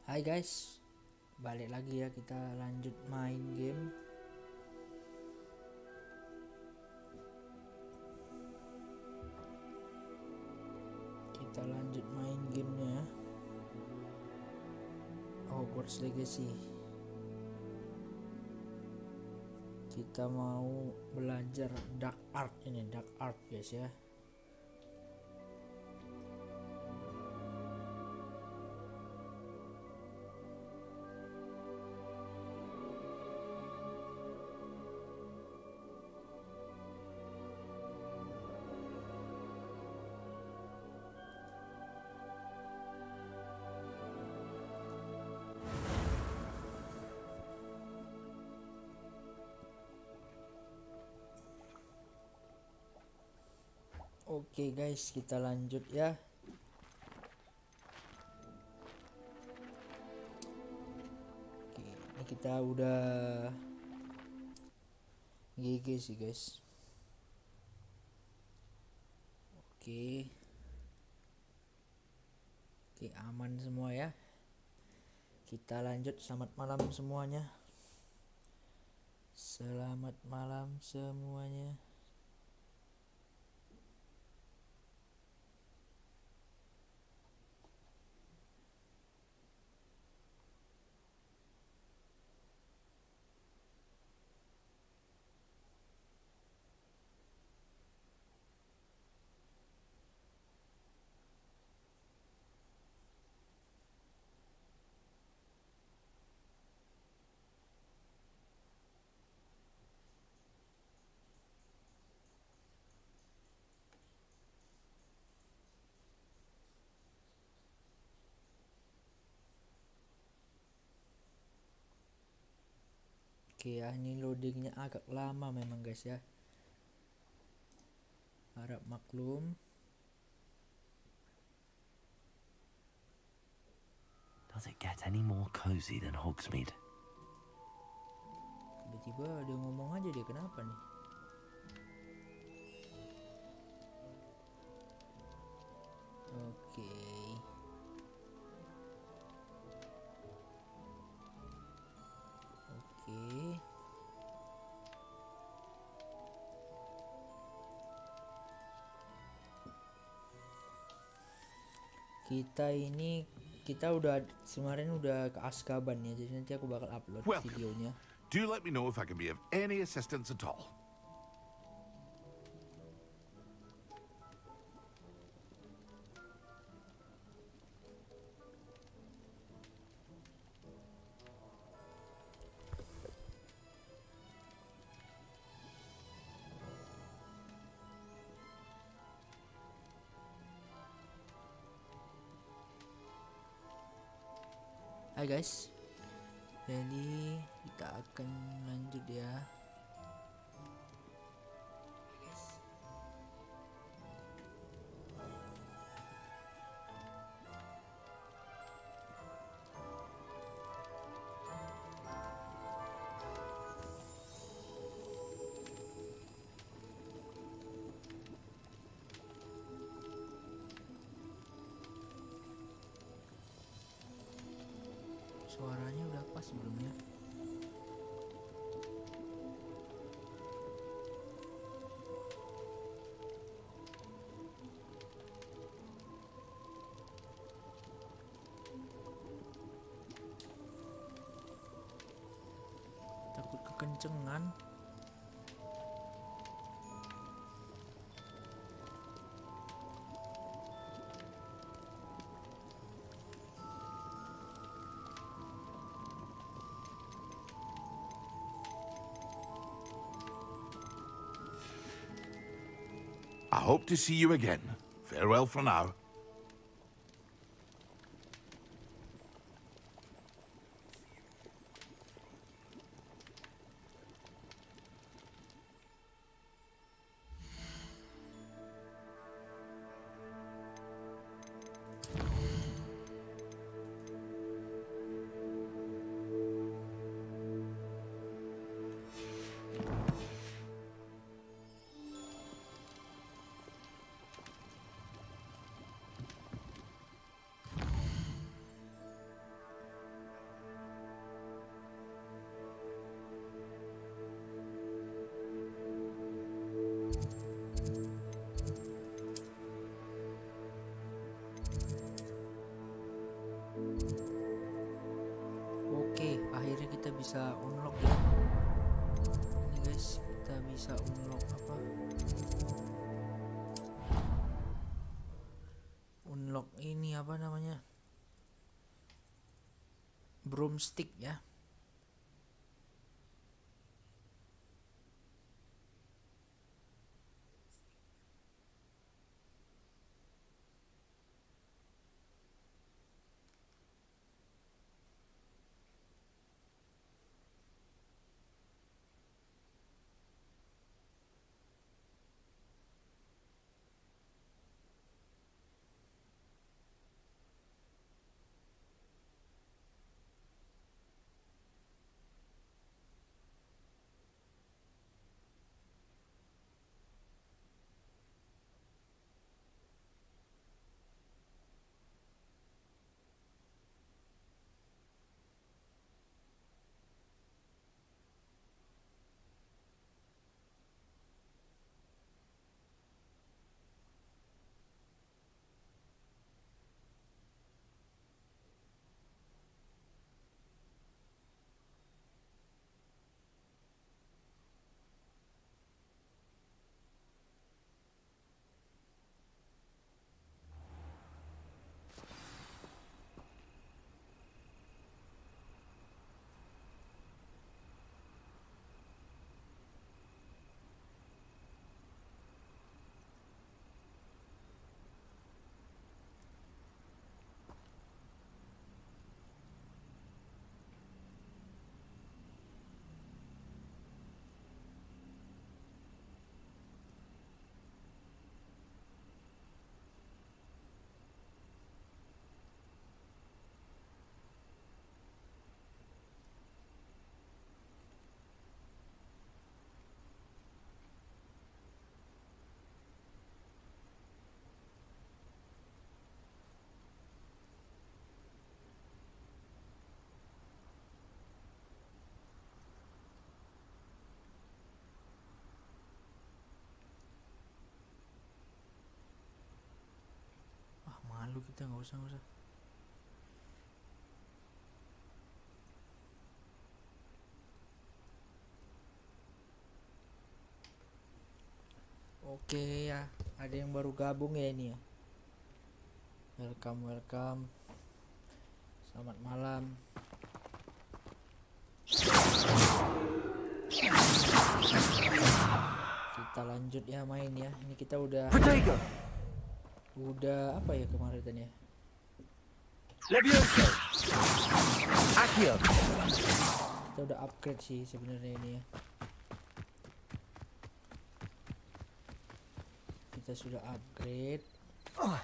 Hai guys, balik lagi ya, kita lanjut main game. Kita lanjut main gamenya, Hogwarts Legacy. Kita mau belajar dark art guys ya. Oke guys, kita lanjut ya. Oke, ini kita udah GG sih guys. Oke, aman semua ya. Kita lanjut. Selamat malam semuanya. Selamat malam semuanya. Oke ya, ini loadingnya agak lama memang guys ya. Harap maklum. Does it get any more cozy than Hogsmeade? Tiba-tiba dia ngomong aja, dia kenapa nih? Oke. Kita udah kemarin udah ke Azkaban ya, jadi nanti aku bakal upload videonya. Do let me know if I can be of any assistance at all. Hai guys, jadi kita akan lanjut ya. Suaranya udah pas sebelumnya. Takut kekencengan. I hope to see you again. Farewell for now. bisa unlock ya. Ini guys, kita bisa unlock apa? Unlock ini apa namanya? Broomstick ya. Malu kita, nggak usah. Oke ya, ada yang baru gabung ya ini ya. Welcome. Selamat malam. Kita lanjut ya main ya. Ini kita udah apa ya kemarin tadi ya? Levioso. Accio. Kita udah upgrade sih sebenarnya ini ya. Kita sudah upgrade. Bentar.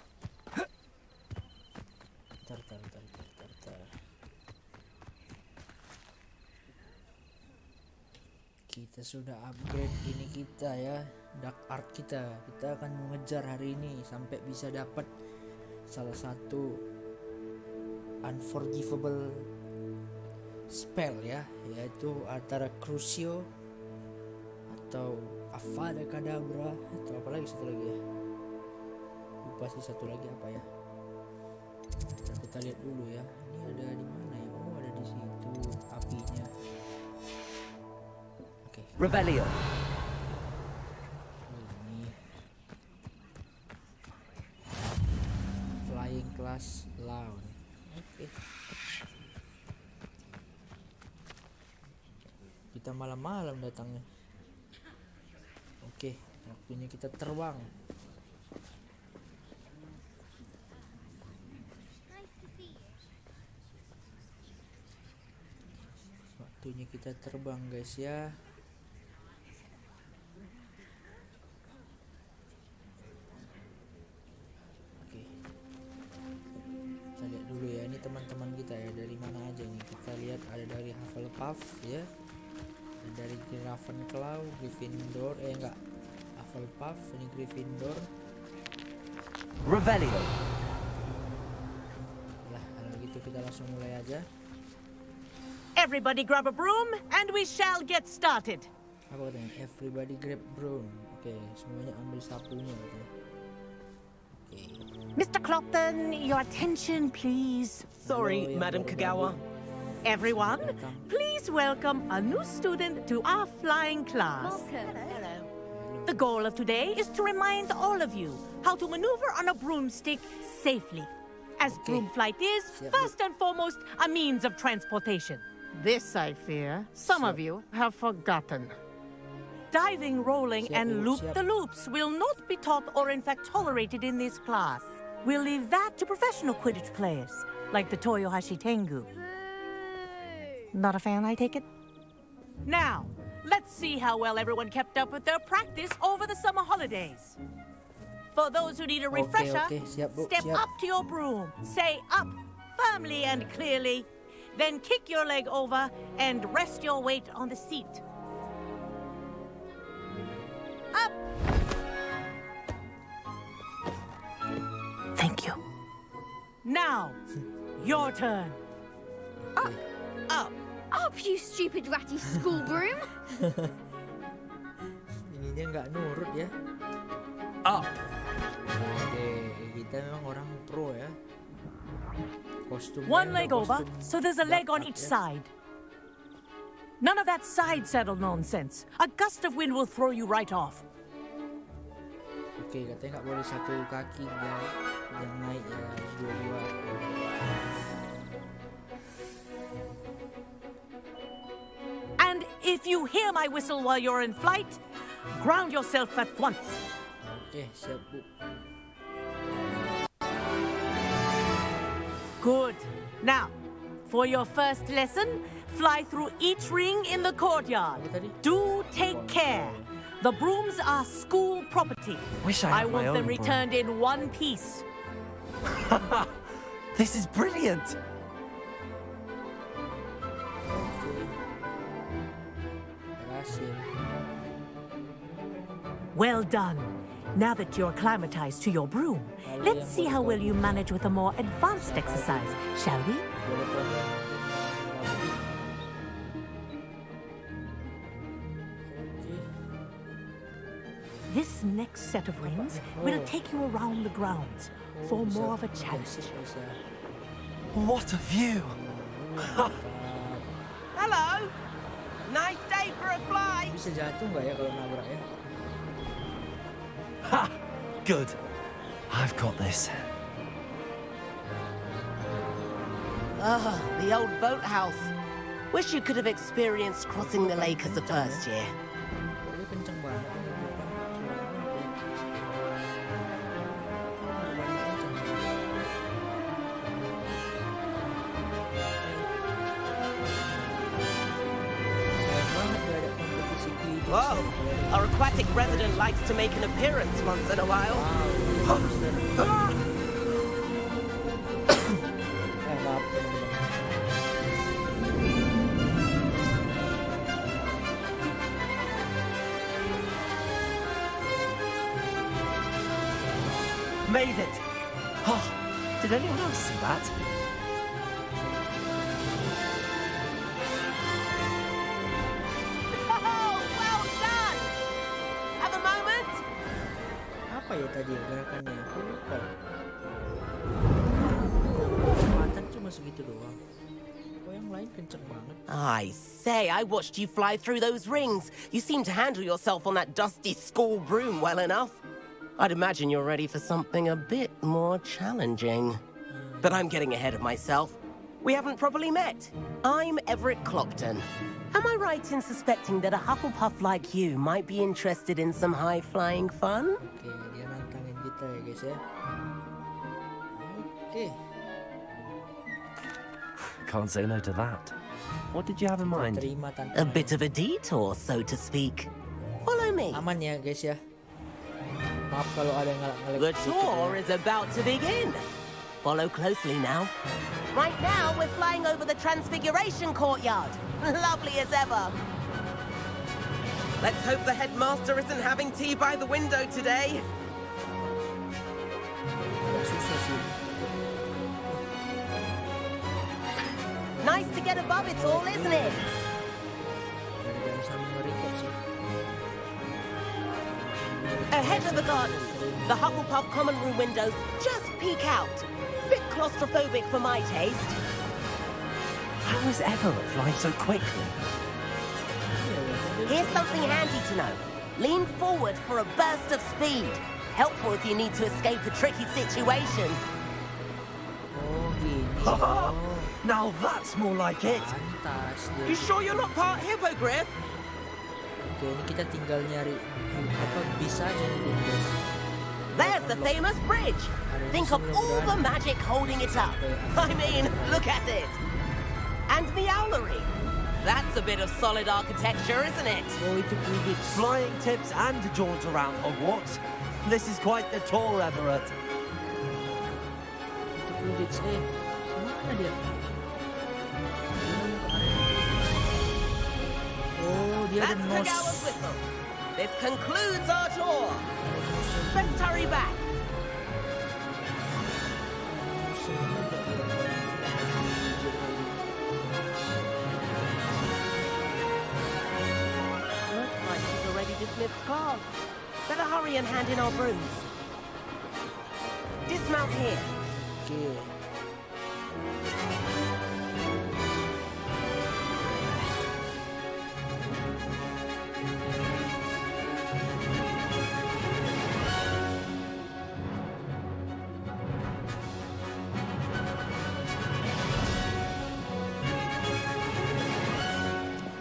Kita sudah upgrade ini kita ya, dark art kita. Kita akan mengejar hari ini sampai bisa dapat salah satu unforgivable spell ya, yaitu antara Crucio atau Avada Kedavra atau apa lagi satu lagi ya. Lupa sih satu lagi apa ya. Nah, kita lihat dulu ya. Ini ada di mana ya? Oh, ada di situ apinya. Oke. Revelio. Ini Flying Class Lawn. Oke. Kita malam-malam datangnya. Oke, waktunya kita terbang. Waktunya kita terbang guys ya. Oke. Kita lihat dulu ya, ini teman-teman kita ya, dari mana aja nih. Kita lihat ada dari Hufflepuff ya. Dari Ravenclaw, Gryffindor, enggak, Hufflepuff, ini Gryffindor. Revelio. Lah, kalau gitu kita langsung mulai aja. Everybody grab a broom and we shall get started. Apa katanya? Everybody grab broom. Oke, semuanya ambil sapunya katanya. Oke. Mr. Clopton, your attention please. Sorry, Sorry, yang Madam baru Kagawa. gabung. Everyone, Welcome. please please welcome a new student to our flying class. The goal of today is to remind all of you how to maneuver on a broomstick safely. As broom flight is, first and foremost, a means of transportation. This, I fear, some of you have forgotten. Diving, rolling, and loop-the-loops will not be taught or in fact tolerated in this class. We'll leave that to professional Quidditch players, like the Toyohashi Tengu. Not a fan, I take it? Now, let's see how well everyone kept up with their practice over the summer holidays. For those who need a refresher, Siap, Bu. step Siap. up to your broom, say up firmly and clearly, then kick your leg over and rest your weight on the seat. Up! Thank you. Now, your turn. Up, you stupid ratty school broom. Ini dia nggak nurut ya. Up. Oke, kita memang orang pro ya. Kostum. One leg over, so there's a leg on each side. None of that side saddle nonsense. A gust of wind will throw you right off. Oke, katanya nggak boleh satu kaki yang naik ya, harus dua-dua. And if you hear my whistle while you're in flight, ground yourself at once. Oke, siap Bu. Good. Now, for your first lesson, fly through each ring in the courtyard. Do take care. The brooms are school property. Wish I had my want them own broom. returned in one piece. This is brilliant. Berhasil. Well done. Now that you're acclimatized to your broom, let's see how well you manage with a more advanced exercise, shall we? Boleh program. This next set of rings will take you around the grounds for more of a challenge. Bisa. What a view. Hello. Nice day for a fly. Bisa jatuh nggak ya kalau nabrak ya? Ha! Good. I've got this. Ah, the old boathouse. Wish you could have experienced crossing the lake as a first year. Ini kenceng banget. Whoa, our aquatic resident likes to make an appearance once in a while. Made it. Oh, did anyone else see that? Oh, well done. Have a moment. Apa ya tadi ya gerakannya? Aku lupa. Kecepatan cuma segitu doang. Kok yang lain kenceng banget? I say, I watched you fly through those rings. You seem to handle yourself on that dusty school broom well enough. I'd imagine you're ready for something a bit more challenging. But I'm getting ahead of myself. We haven't properly met. I'm Everett Clopton. Am I right in suspecting that a Hufflepuff like you might be interested in some high-flying fun? Oke, dia nantangin kita ya guys ya. Oke. Can't say no to that. What did you have in mind? Terima A tantangan. bit of a detour, so to speak. Follow me. Aman ya guys ya. Maaf kalau ada yang ngelak-ngelak. The sedikit tour ya. is about to begin. Follow closely now. Right now, we're flying over the Transfiguration Courtyard. Lovely as ever. Let's hope the headmaster isn't having tea by the window today. Agak susah sih. Nice to get above it all, isn't it? Jangan sambil nge-record sih. Ahead of the gardens, the Hufflepuff common room windows just peek out. Bit claustrophobic for my taste. How is Everett flying so quickly? Here's something handy to know. Lean forward for a burst of speed. Helpful if you need to escape a tricky situation. Oh gini. Oh, Now that's more like it. pantas dia. You sure you're not part hippogriff? Oke, ini kita tinggal nyari apa bisa aja nih guys. There's the famous bridge. Think of all the magic holding it up. I mean, look at it. And the owlery. That's a bit of solid architecture, isn't it? Oh itu Quidditch. Flying tips and a jaunt around Hogwarts. This is quite the tour, Everett. Itu Quidditch. Mana dia? Oh dia ada That's nos. Kagawa's whistle. This concludes our tour. Let's hurry back. Looks like she's already dismissed class. Better hurry and hand in our brooms. Dismount here. Oke.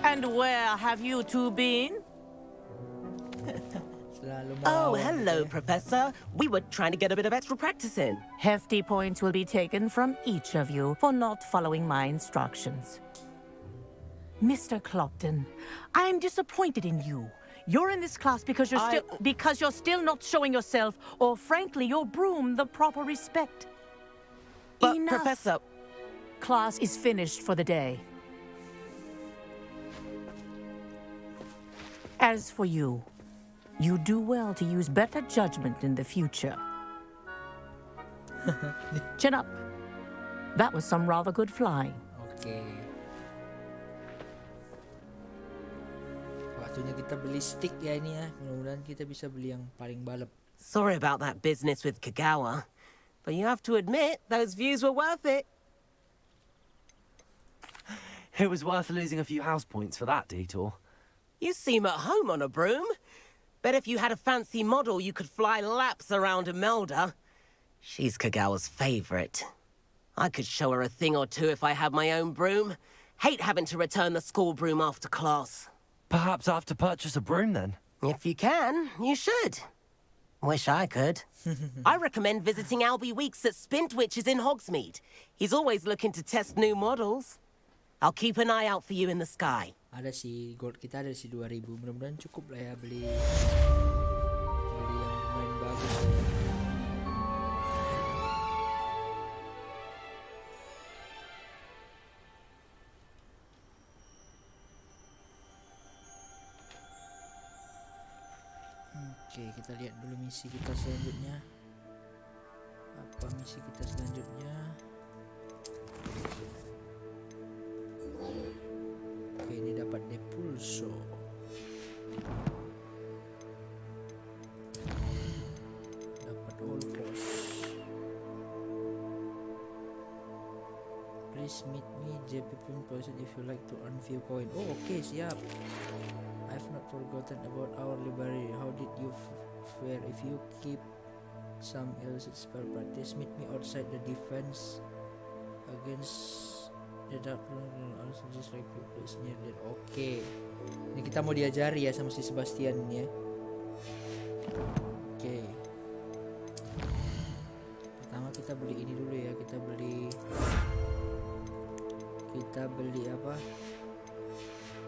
And where have you two been? Selalu Oh, melawan hello, kita ya. Professor. We were trying to get a bit of extra practice in. Hefty points will be taken from each of you for not following my instructions. Mr. Clopton, I'm disappointed in you. You're in this class because you're still not showing yourself, or frankly, your broom the proper respect. But, Enough. Professor, Class is finished for the day. As for you, you do well to use better judgment in the future. Chin up. That was some rather good flying. Oke. Waktunya kita beli stick ya ini ya. Mudah-mudahan kita bisa beli yang paling balap. sorry about that business with Kagawa, but you have to admit those views were worth it. It was worth losing a few house points for that detour. You seem at home on a broom. Bet if you had a fancy model, you could fly laps around Imelda. She's Kagawa's favorite. I could show her a thing or two if I had my own broom. Hate having to return the school broom after class. Perhaps I have to purchase a broom then. If you can, you should. Wish I could. I recommend visiting Albie Weeks at Spintwitches in Hogsmeade. He's always looking to test new models. I'll keep an eye out for you in the sky. Ada si gold kita ada si 2000. Mudah-mudahan cukup lah ya beli yang lumayan bagus. Oke, kita lihat dulu misi kita selanjutnya. Apa misi kita selanjutnya? Oke, ini dapat depulso. Dapat Olcos. Please meet me JP person if you like to earn few coin. Oh, oke, siap. I've not forgotten about our library. How did you fare? If you keep some illicit spell practice, meet me outside the defense against the dark also just like people is near that. Oke. Ini kita mau diajari ya sama si Sebastian ini ya. Oke. Pertama kita beli ini dulu ya. Kita beli apa?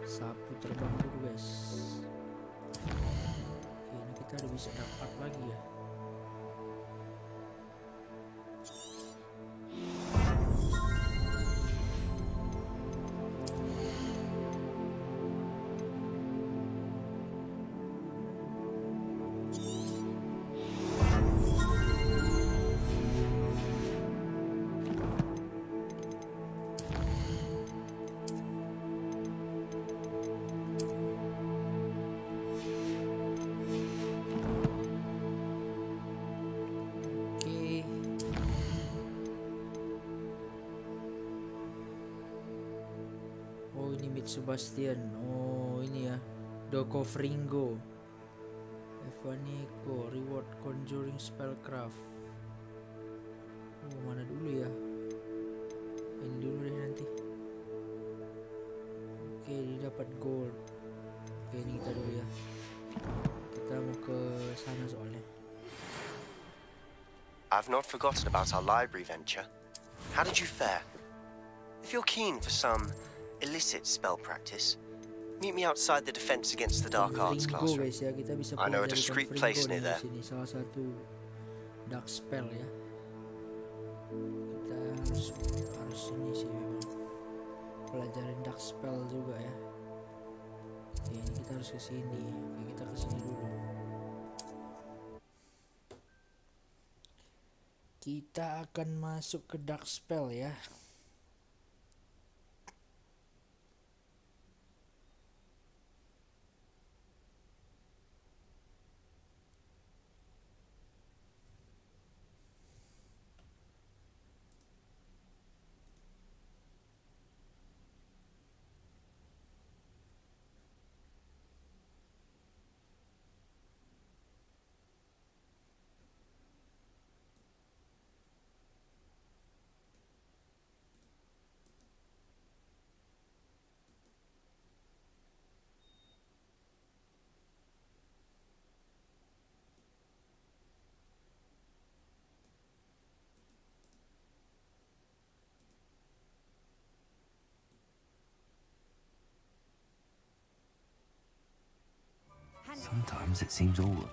Sapu terbang dulu guys. Oke, ini kita udah bisa dapat lagi ya. Sebastian. Oh, ini ya. Doko Fringo. Evanico, reward conjuring spellcraft. Oh, mana dulu ya? Ini dulu deh nanti. Oke, ini dapat gold. Oke, ini kita dulu ya. Kita mau ke sana soalnya. I've not forgotten about our library venture. How did you fare? If you're keen for some illicit spell practice, meet me outside the Defense Against the Dark Arts classroom. Guys, ya, kita bisa I know a pelajari discreet Confringo place near nih there. di sini, salah satu dark spell ya. Kita harus ini sih memang pelajarin dark spell juga ya. Oke, ini kita harus ke sini. Oke, kita ke sini dulu. Kita akan masuk ke dark spell ya. Sometimes it seems all...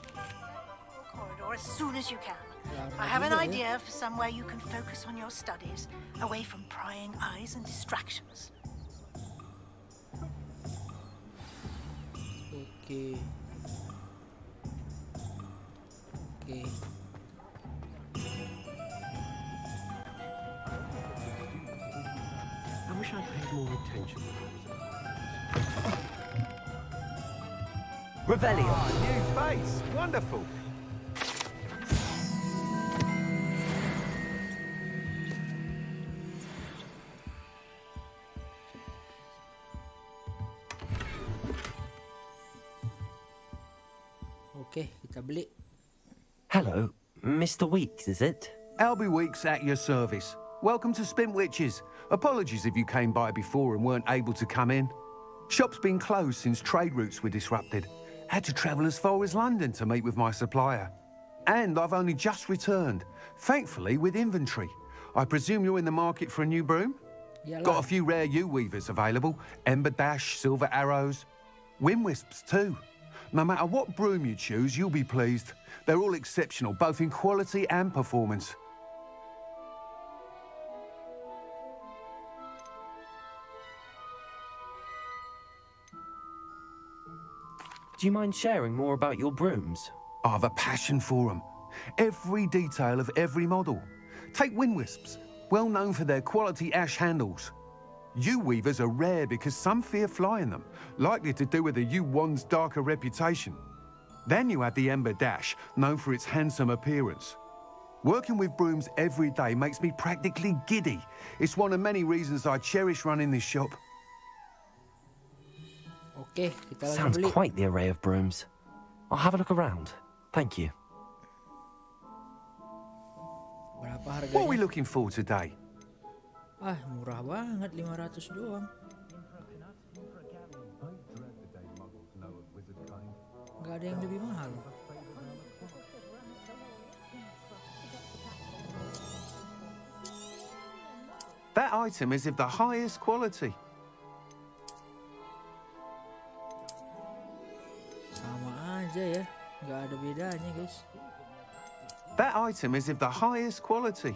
Corridor as soon as you can. I have an idea for somewhere you can focus on your studies, away from prying eyes and distractions. Oke. Oke. I wish I'd paid more attention. Revelio! New face! Wonderful! Oke, kita beli. Hello, Mr. Weeks, is it? Albie Weeks at your service. Welcome to Spintwitches. Apologies if you came by before and weren't able to come in. Shop's been closed since trade routes were disrupted. Had to travel as far as London to meet with my supplier. And I've only just returned, thankfully with inventory. I presume you're in the market for a new broom? Got a few rare U-weavers available. Ember Dash, Silver Arrows. Wind Wisps too. No matter what broom you choose, you'll be pleased. They're all exceptional, both in quality and performance. Do you mind sharing more about your brooms? I have a passion for them. Every detail of every model. Take Wind Wisps, well known for their quality ash handles. U-weavers are rare because some fear flying them, likely to do with the U-wand's darker reputation. Then you have the Ember Dash, known for its handsome appearance. Working with brooms every day makes me practically giddy. It's one of many reasons I cherish running this shop. Oke, kita langsung Sounds beli. quite the array of brooms. I'll have a look around. Thank you. Berapa harganya? What are we looking for today? Ah, murah banget, 500 doang. Gak ada yang lebih mahal. That item is of the highest quality. Sama aja ya, gak ada bedanya guys. That item is of the highest quality.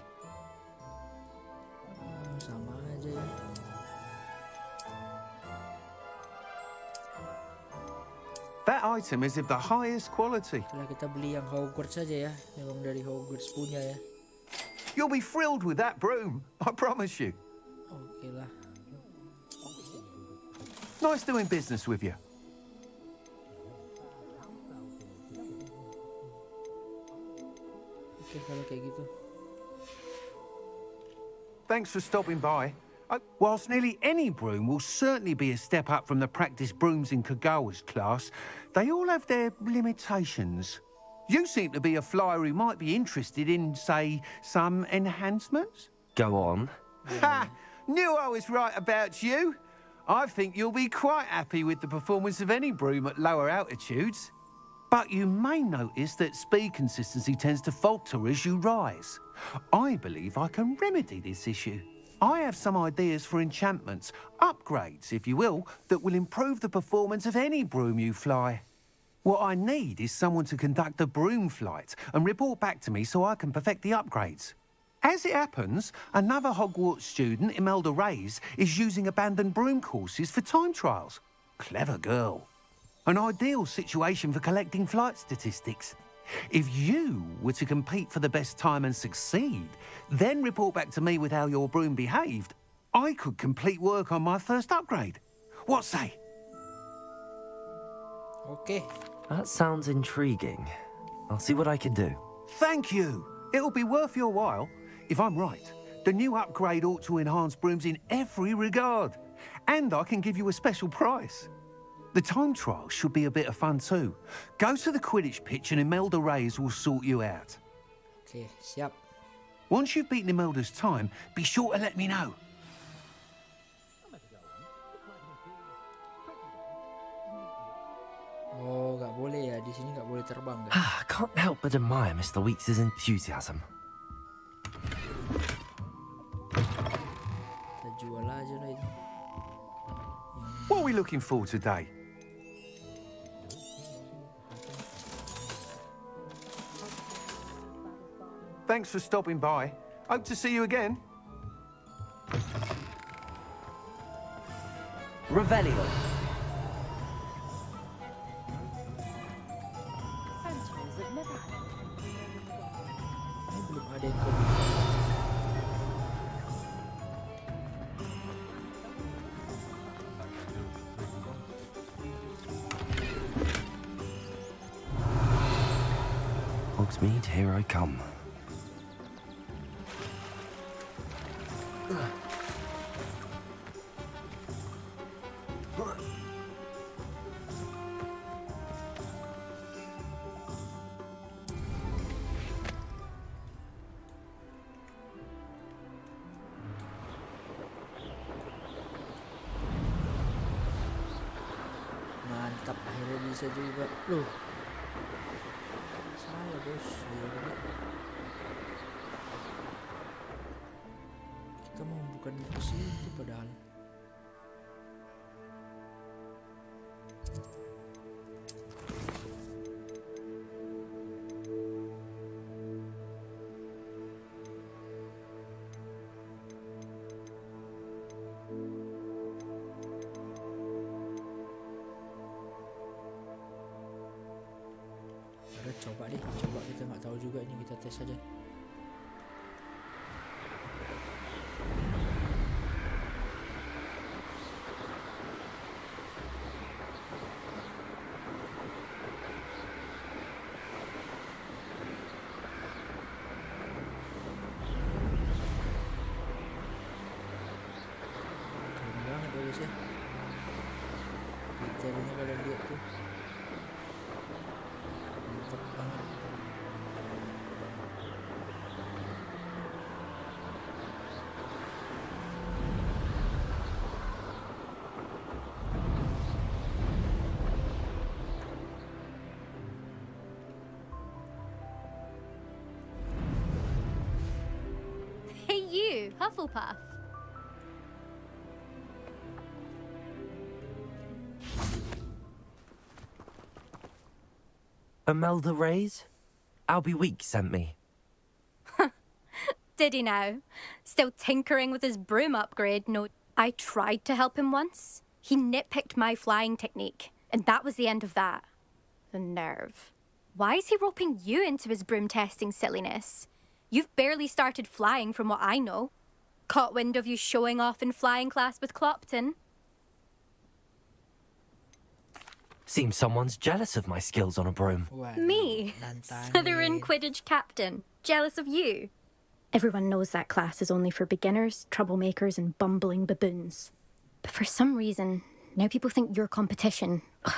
Sama aja ya. That item is of the highest quality. Setelah kita beli yang Hogwarts saja ya, memang dari Hogwarts punya ya. You'll be thrilled with that broom, I promise you. Oke lah. Nice doing business with you. Oke kalau kayak gitu. Thanks for stopping by. Whilst nearly any broom will certainly be a step up from the practice brooms in Kagawa's class, they all have their limitations. You seem to be a flyer who might be interested in, say, some enhancements? Go on. Ha! Knew I was right about you. I think you'll be quite happy with the performance of any broom at lower altitudes. But you may notice that speed consistency tends to falter as you rise. I believe I can remedy this issue. I have some ideas for enchantments, upgrades, if you will, that will improve the performance of any broom you fly. What I need is someone to conduct a broom flight and report back to me so I can perfect the upgrades. As it happens, another Hogwarts student, Imelda Reyes, is using abandoned broom courses for time trials. Clever girl. An ideal situation for collecting flight statistics. If you were to compete for the best time and succeed, then report back to me with how your broom behaved, I could complete work on my first upgrade. What say? Okay. That sounds intriguing. I'll see what I can do. Thank you. It'll be worth your while. If I'm right, the new upgrade ought to enhance brooms in every regard. And I can give you a special price. The time trial should be a bit of fun too. Go to the Quidditch pitch and Imelda Reyes will sort you out. Okay, siap. Once you've beaten Imelda's time, be sure to let me know. Oh, nggak boleh ya. Di sini nggak boleh terbang, guys. I can't help but admire Mr. Weeks' enthusiasm. Kita jual aja lah itu. What are we looking for today? Thanks for stopping by. Hope to see you again. Revelio. Ini belum ada yang Hogsmeade, here I come. Mantap, akhirnya bisa juga. Loh. Salah, bos. Kita mau bukan ke situ padahal. Coba deh, coba, kita nggak tahu juga ini, kita tes aja. Keren banget ya guys ya. Detailnya kalian lihat tuh. Mantap banget. Hey you, Hufflepuff. Imelda Reyes? Albie Weeks sent me. Did he now? Still tinkering with his broom upgrade? No, I tried to help him once. He nitpicked my flying technique, and that was the end of that. The nerve. Why is he roping you into his broom testing silliness? You've barely started flying from what I know. Caught wind of you showing off in flying class with Clopton. Seems someone's jealous of my skills on a broom. Me? Slytherin Quidditch captain. Jealous of you? Everyone knows that class is only for beginners, troublemakers, and bumbling baboons. But for some reason, now people think you're competition. Ugh,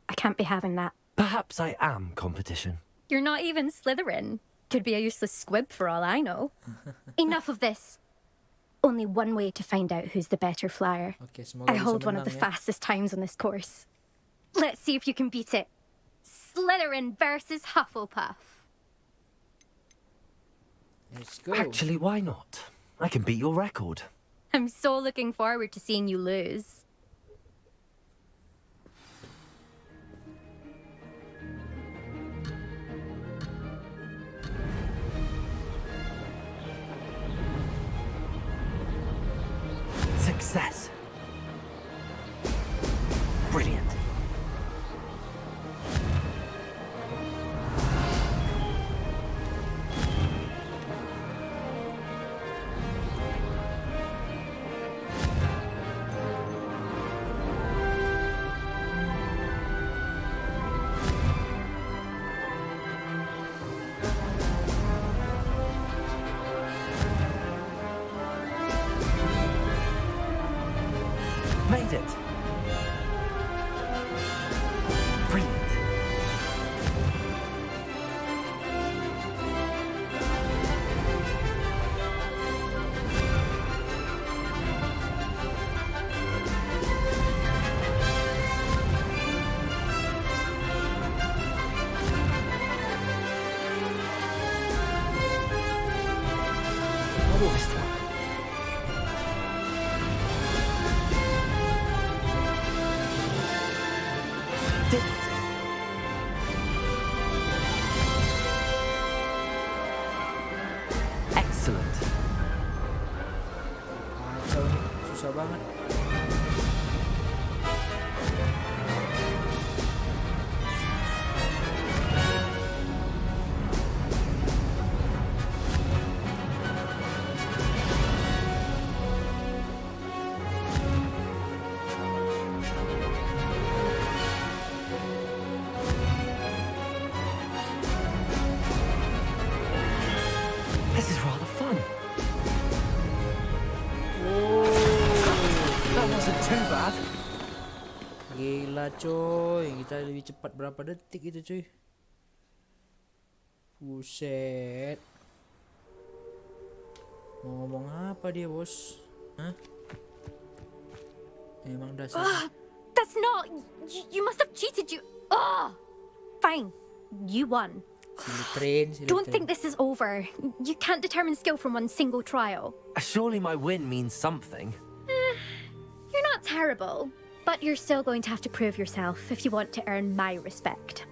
I can't be having that. Perhaps I am competition. You're not even Slytherin. Could be a useless squib for all I know. Enough of this. Only one way to find out who's the better flyer. Oke, semoga I bisa hold one of menang the ya. fastest times on this course. Let's see if you can beat it. Slytherin versus Hufflepuff. Let's go. Actually, why not? I can beat your record. I'm so looking forward to seeing you lose. Success. Brilliant. Made it. Brilliant. What was that? Excellent. Kacau nih, susah banget. This is rather fun. That wasn't too bad. Gila coy, kita lebih cepat berapa detik itu cuy. Buset. Mau ngomong apa dia bos? Hah? Emang dasar. That's not... You must have cheated, you... Ugh! Fine. You won. Don't think this is over. You can't determine skill from one single trial. Surely my win means something. You're not terrible, but you're still going to have to prove yourself if you want to earn my respect.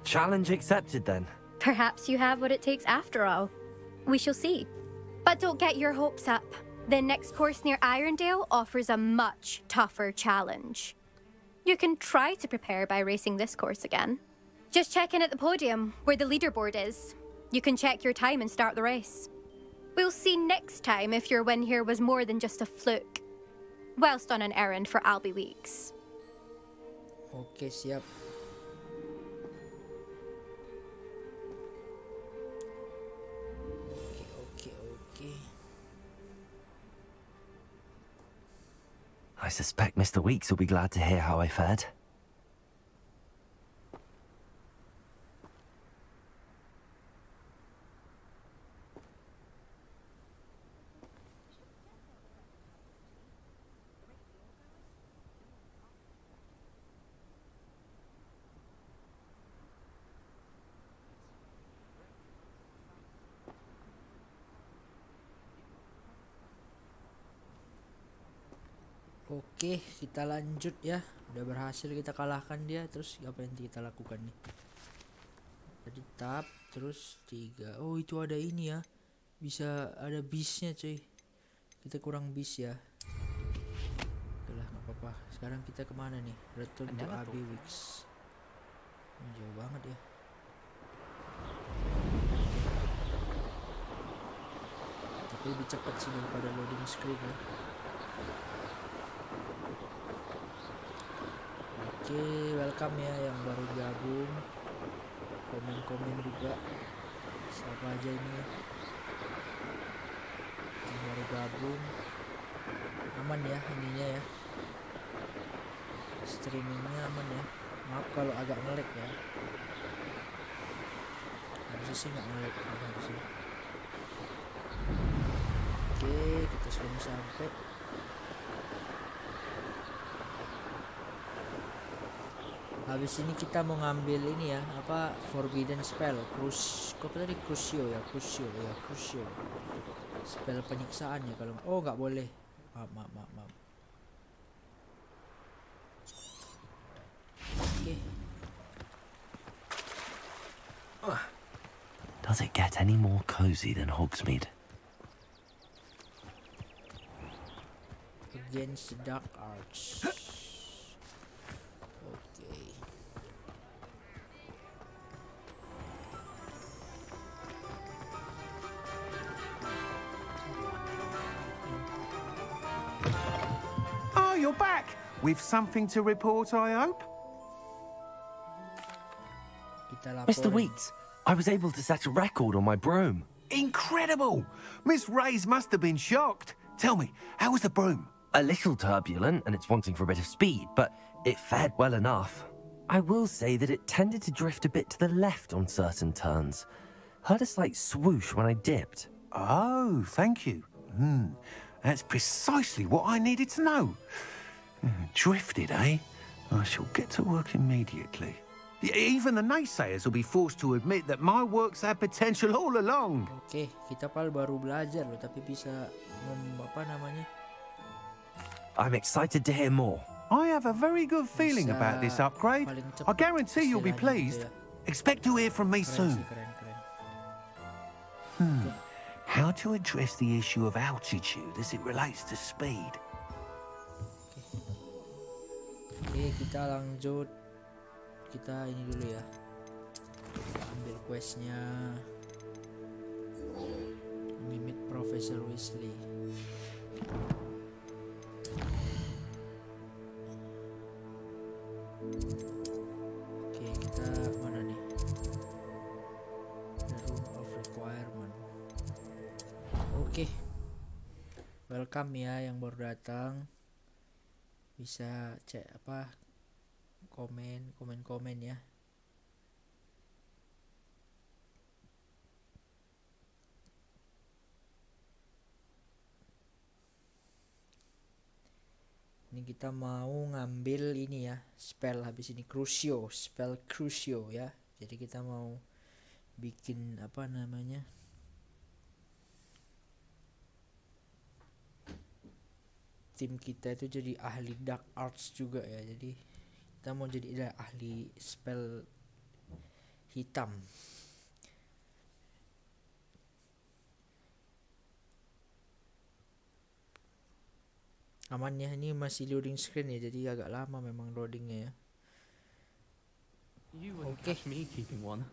Challenge accepted then. Perhaps you have what it takes after all. We shall see. But don't get your hopes up. The next course near Irondale offers a much tougher challenge. You can try to prepare by racing this course again. Just check in at the podium, where the leaderboard is. You can check your time and start the race. We'll see next time if your win here was more than just a fluke. Whilst on an errand for Albie Weeks. Oke, siap. Oke. I suspect Mr. Weeks will be glad to hear how I fared. Oke, kita lanjut ya. Udah berhasil kita kalahkan dia. Terus apa yang kita lakukan nih? Tadi tap, terus 3. Oh, itu ada ini ya. Bisa ada bisnya cuy. Kita kurang bis ya. Udah lah, gak apa-apa. Sekarang kita kemana nih? Return to Abbey Weeks. Jauh banget ya. Tapi lebih cepat sih daripada loading screen ya. Oke, welcome ya yang baru gabung. Komen-komen juga. Siapa aja ini yang baru gabung? Aman ya ininya ya, streamingnya aman ya. Maaf kalau agak ngelag ya, harusnya sih nggak ngelag harusnya. Oke, kita sudah sampai. Habis ini kita mau ngambil ini ya, apa, forbidden spell, crucio ya, spell penyiksaan ya kalau, oh nggak boleh, maaf. Oke. Does it get any more cozy than Hogsmeade? Against the dark arts. Okay. Oh, you're back! With something to report, I hope? Mr. Weeks, I was able to set a record on my broom. Incredible! Miss Reyes must have been shocked. Tell me, how was the broom? A little turbulent and it's wanting for a bit of speed, but it fared well enough. I will say that it tended to drift a bit to the left on certain turns. Heard a slight swoosh when I dipped. Oh, thank you. That's precisely what I needed to know. Drifted, eh? I shall get to work immediately. Even the naysayers will be forced to admit that my work's had potential all along. Oke, kita baru belajar loh, tapi bisa apa namanya? I'm excited to hear more. I have a very good feeling about this upgrade. I guarantee you'll be pleased. Expect to hear from me soon. How to address the issue of altitude as it relates to speed? Oke, kita lanjut. Kita ini dulu ya, ambil questnya, meet Professor Weasley. Oke, kita mana nih? The Room of Requirement. Oke, welcome ya yang baru datang. Bisa cek apa, komen ya. Ini kita mau ngambil ini ya, spell habis ini spell crucio ya. Jadi kita mau bikin apa namanya, tim kita itu jadi ahli dark arts juga ya. Jadi kita mau jadi ahli spell hitam. Aman ya, ini masih loading screen ya, jadi agak lama memang loadingnya ya. Okay. Me keeping one.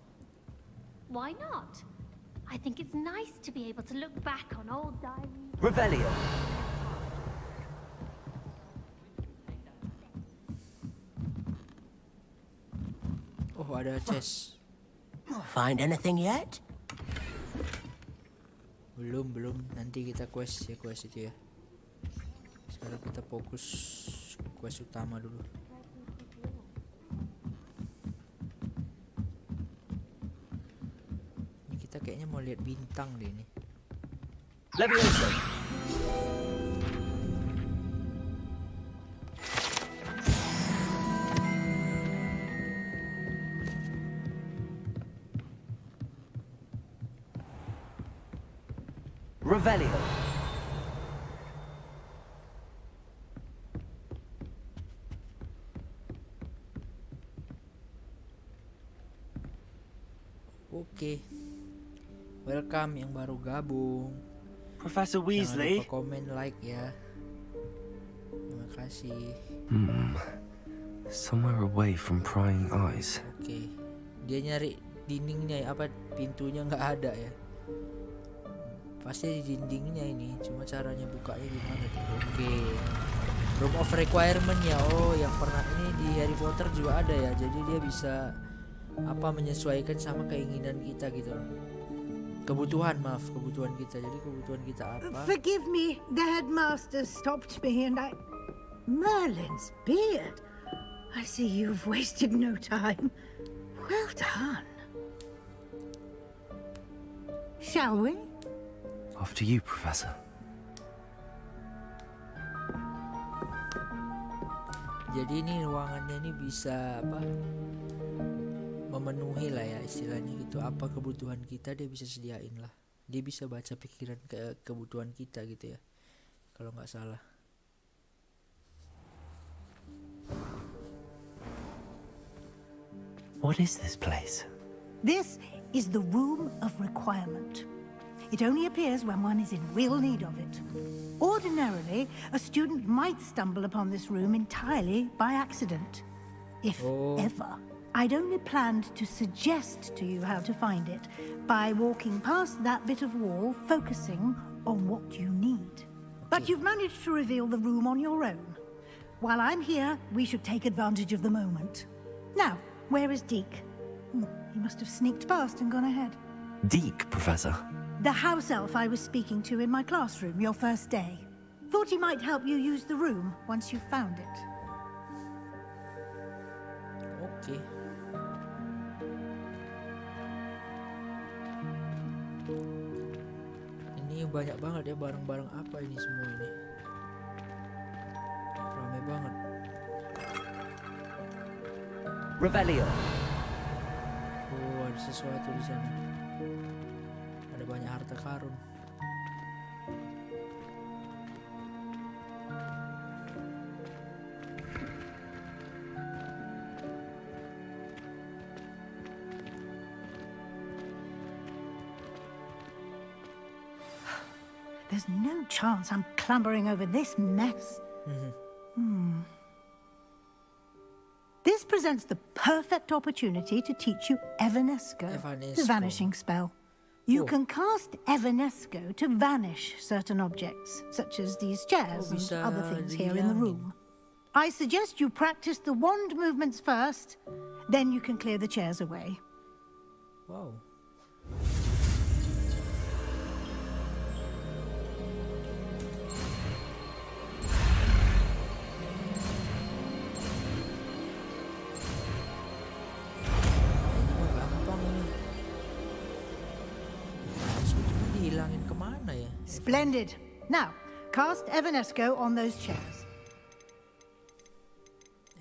Why not? I think it's nice to be able to look back on old diaries. Revelio. Oh, ada chest. Find anything yet? Belum. Nanti kita quest itu ya. Sekarang kita fokus quest utama dulu. Ini kita kayaknya mau lihat bintang deh ini. Leviosa. Revelio. Oke. Welcome yang baru gabung. Professor Weasley. Jangan lupa komen, like ya. Terima kasih. Somewhere away from prying eyes. Oke. Dia nyari dindingnya ya, apa pintunya nggak ada ya. Pasti di dindingnya ini, cuma caranya bukanya gimana tuh. Oke. Room of Requirement ya. Oh, yang pernah ini di Harry Potter juga ada ya. Jadi dia bisa apa menyesuaikan sama keinginan kita gitu loh. kebutuhan kita. Jadi kebutuhan kita apa? Forgive me, the headmaster stopped me and Merlin's beard. I see you've wasted no time. Well done. Shall we? After you, Professor. Jadi ini ruangannya ini bisa apa? Memenuhi lah ya istilahnya gitu. Apa kebutuhan kita dia bisa sediain lah. Dia bisa baca pikiran kebutuhan kita gitu ya. Kalau nggak salah. What is this place? This is the Room of Requirement. It only appears when one is in real need of it. Ordinarily, a student might stumble upon this room entirely by accident. If ever. I'd only planned to suggest to you how to find it by walking past that bit of wall, focusing on what you need. But you've managed to reveal the room on your own. While I'm here, we should take advantage of the moment. Now, where is Deke? He must have sneaked past and gone ahead. Deke, Professor. The house elf I was speaking to in my classroom your first day. Thought he might help you use the room once you found it. Oke. Ini banyak banget ya barang-barang apa ini semua ini. Ramai banget. Revelio. Oh, ada sesuatu di sana. Ada banyak harta karun. There's no chance I'm clambering over this mess. This presents the perfect opportunity to teach you Evanesco, the vanishing spell. You can cast Evanesco to vanish certain objects, such as these chairs and other things here in the room. I suggest you practice the wand movements first, then you can clear the chairs away. Wow. Splendid. Now, cast Evanesco on those chairs.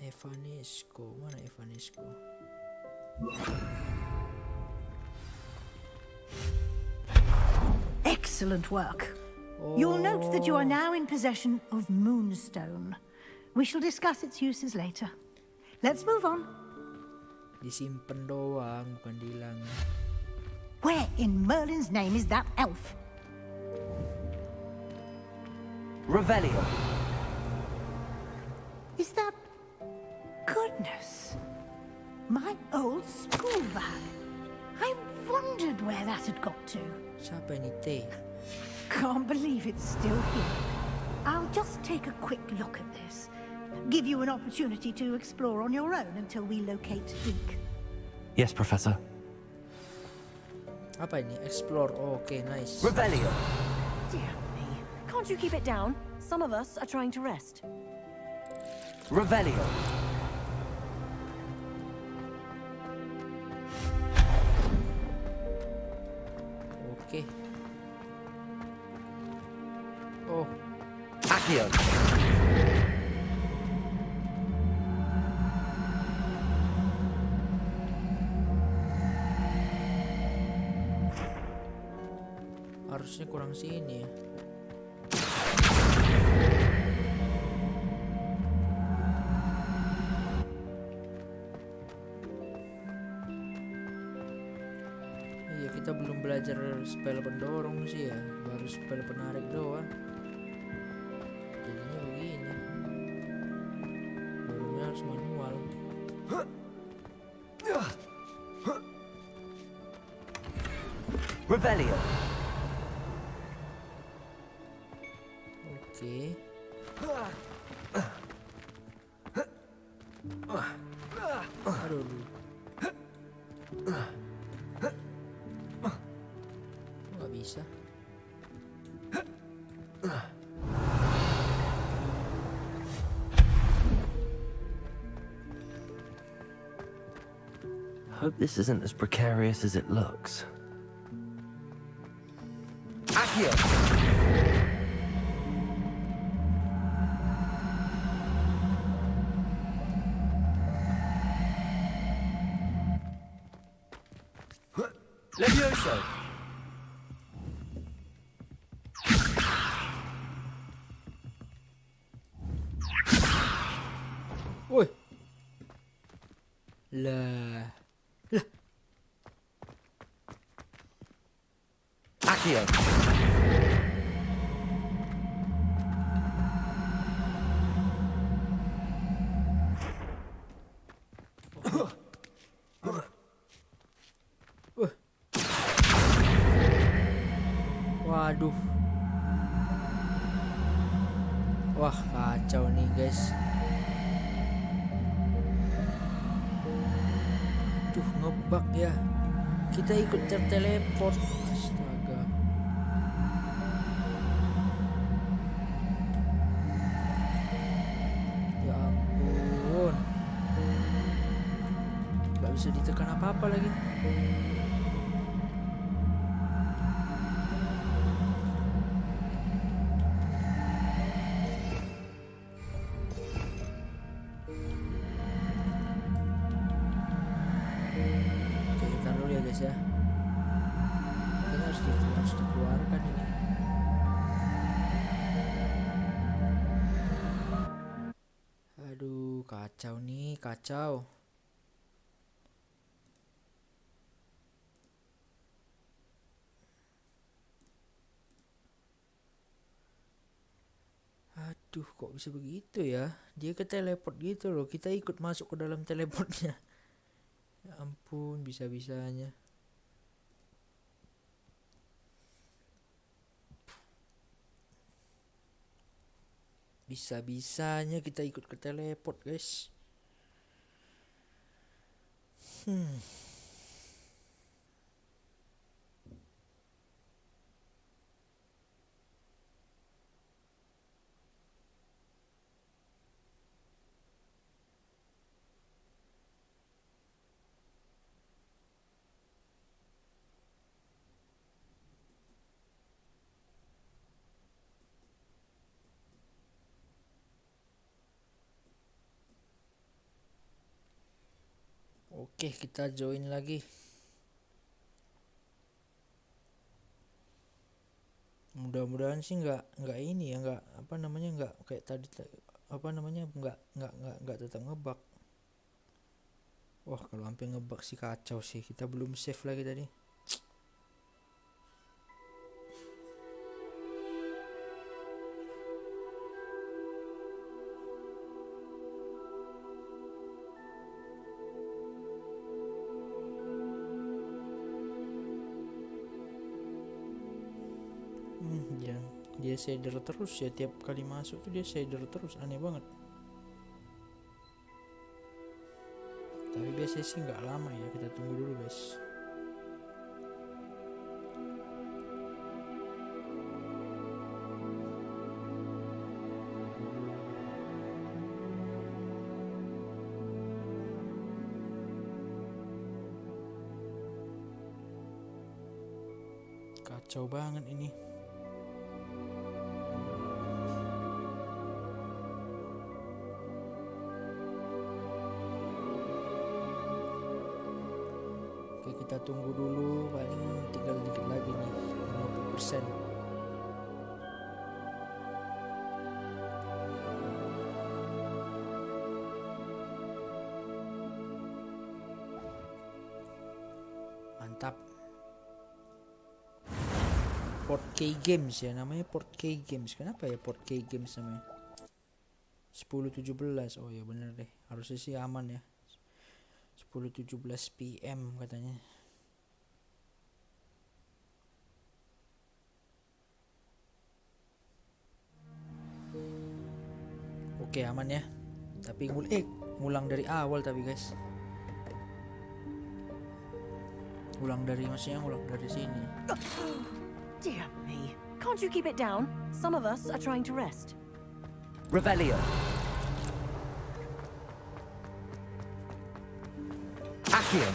Evanesco, mana Evanesco? Excellent work. You'll note that you are now in possession of Moonstone. We shall discuss its uses later. Let's move on. Disimpan doang, bukan dihilang. Where in Merlin's name is that elf? Revelio. Is that... Goodness. My old school bag. I wondered where that had got to. Siapa ini T? Can't believe it's still here. I'll just take a quick look at this. Give you an opportunity to explore on your own until we locate Deke. Yes, Professor. Apa ini? Explore. Oh, okay, nice. Revelio. Dear me. Can't you keep it down? Some of us are trying to rest. Revelio. Okay. Oh. Accio. Harusnya kurang sini ya. Iya, kita belum belajar spell pendorong sih ya, baru spell penarik doang. Jadinya begini. Dorongnya harus manual. Revelio. Oke. Aduh. Hope this isn't as precarious as it looks. Accio. Levioso! Woi. Lah. Accio! Waduh. Wah, kacau nih, guys. Duh, ngebug ya. Kita ikut terteleport. Astaga. Ya ampun. Gak bisa ditekan apa-apa lagi. Ya, ini harus dikeluarkan ini. Aduh, kacau nih, kacau. Aduh, kok bisa begitu ya? Dia ke teleport gitu loh, kita ikut masuk ke dalam teleportnya. Ya ampun, bisa-bisanya. Bisa-bisanya kita ikut ke teleport, guys. Oke, kita join lagi. Mudah-mudahan sih nggak ini ya, nggak apa namanya, nggak kayak tadi apa namanya, nggak tetap ngebug. Wah, kalau sampai ngebug sih kacau sih. Kita belum save lagi tadi. Dia shader terus ya, tiap kali masuk tuh dia shader terus, aneh banget. Tapi biasanya sih nggak lama ya, kita tunggu dulu guys. Kacau banget ini. Oke, kita tunggu dulu, paling tinggal dikit lagi nih, 50%. Mantap. Port K Games ya namanya, Port K Games. Kenapa ya Port K Games namanya? 10.17. Oh ya bener deh, harusnya sih aman ya. 10.17 PM katanya. Oke, aman ya. Tapi ngulang dari awal tapi guys. Ngulang dari, maksudnya ngulang dari sini. Dear me. Can't you keep it down? Some of us are trying to rest. Revelio. Accio.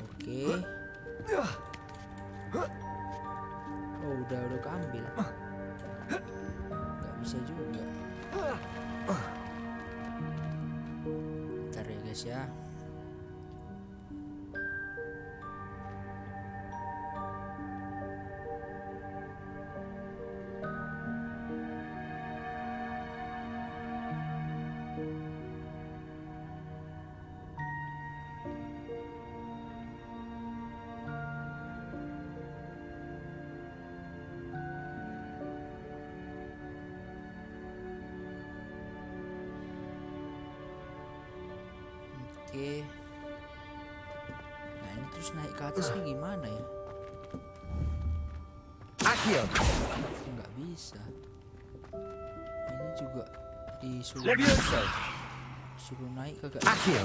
Oke. Oh, udah keambil. Nggak bisa juga. Bentar ya guys ya. Oke. Nah ini terus naik ke atas nih gimana ya? Accio. Nggak bisa. Ini juga disuruh Levioso. suruh naik kagak. Accio.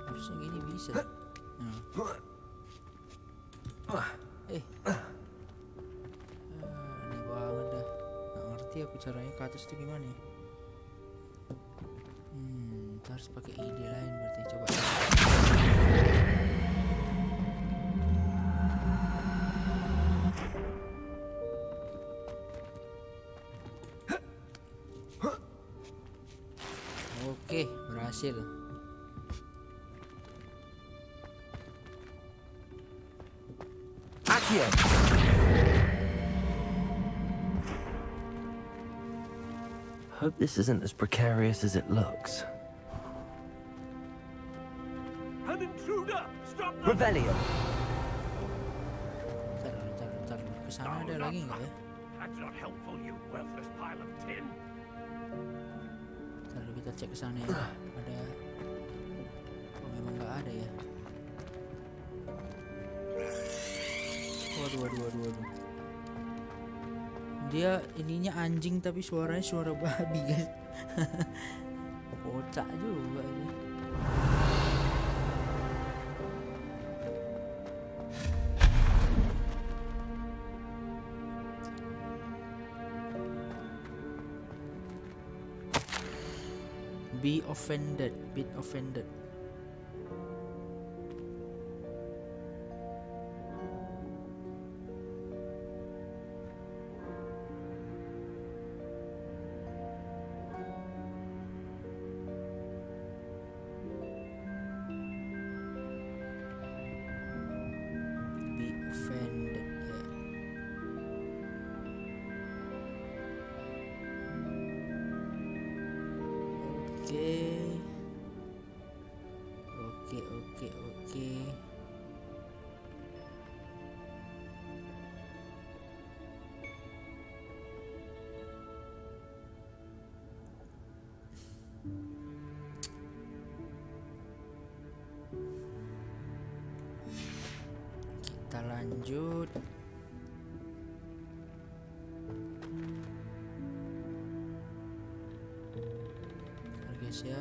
Harusnya gini bisa. Nah. Aneh banget dah. Nggak ngerti aku caranya ke atas tuh gimana ya. Harus pakai ide lain berarti, coba. Oke, berhasil. Accio. Hope this isn't as precarious as it looks. An intruder! Stop them! Revelio. Bentar. Kesana ada lagi nggak ya? That's not helpful, you worthless pile of tin. Bentar dulu kita cek kesana ya. Ada. Oh, memang nggak ada ya. Waduh. Dia ininya anjing tapi suaranya suara babi guys. Kocak juga ini. Be offended, bit offended. Be offended, ya. Oke. Kita lanjut. Guys ya.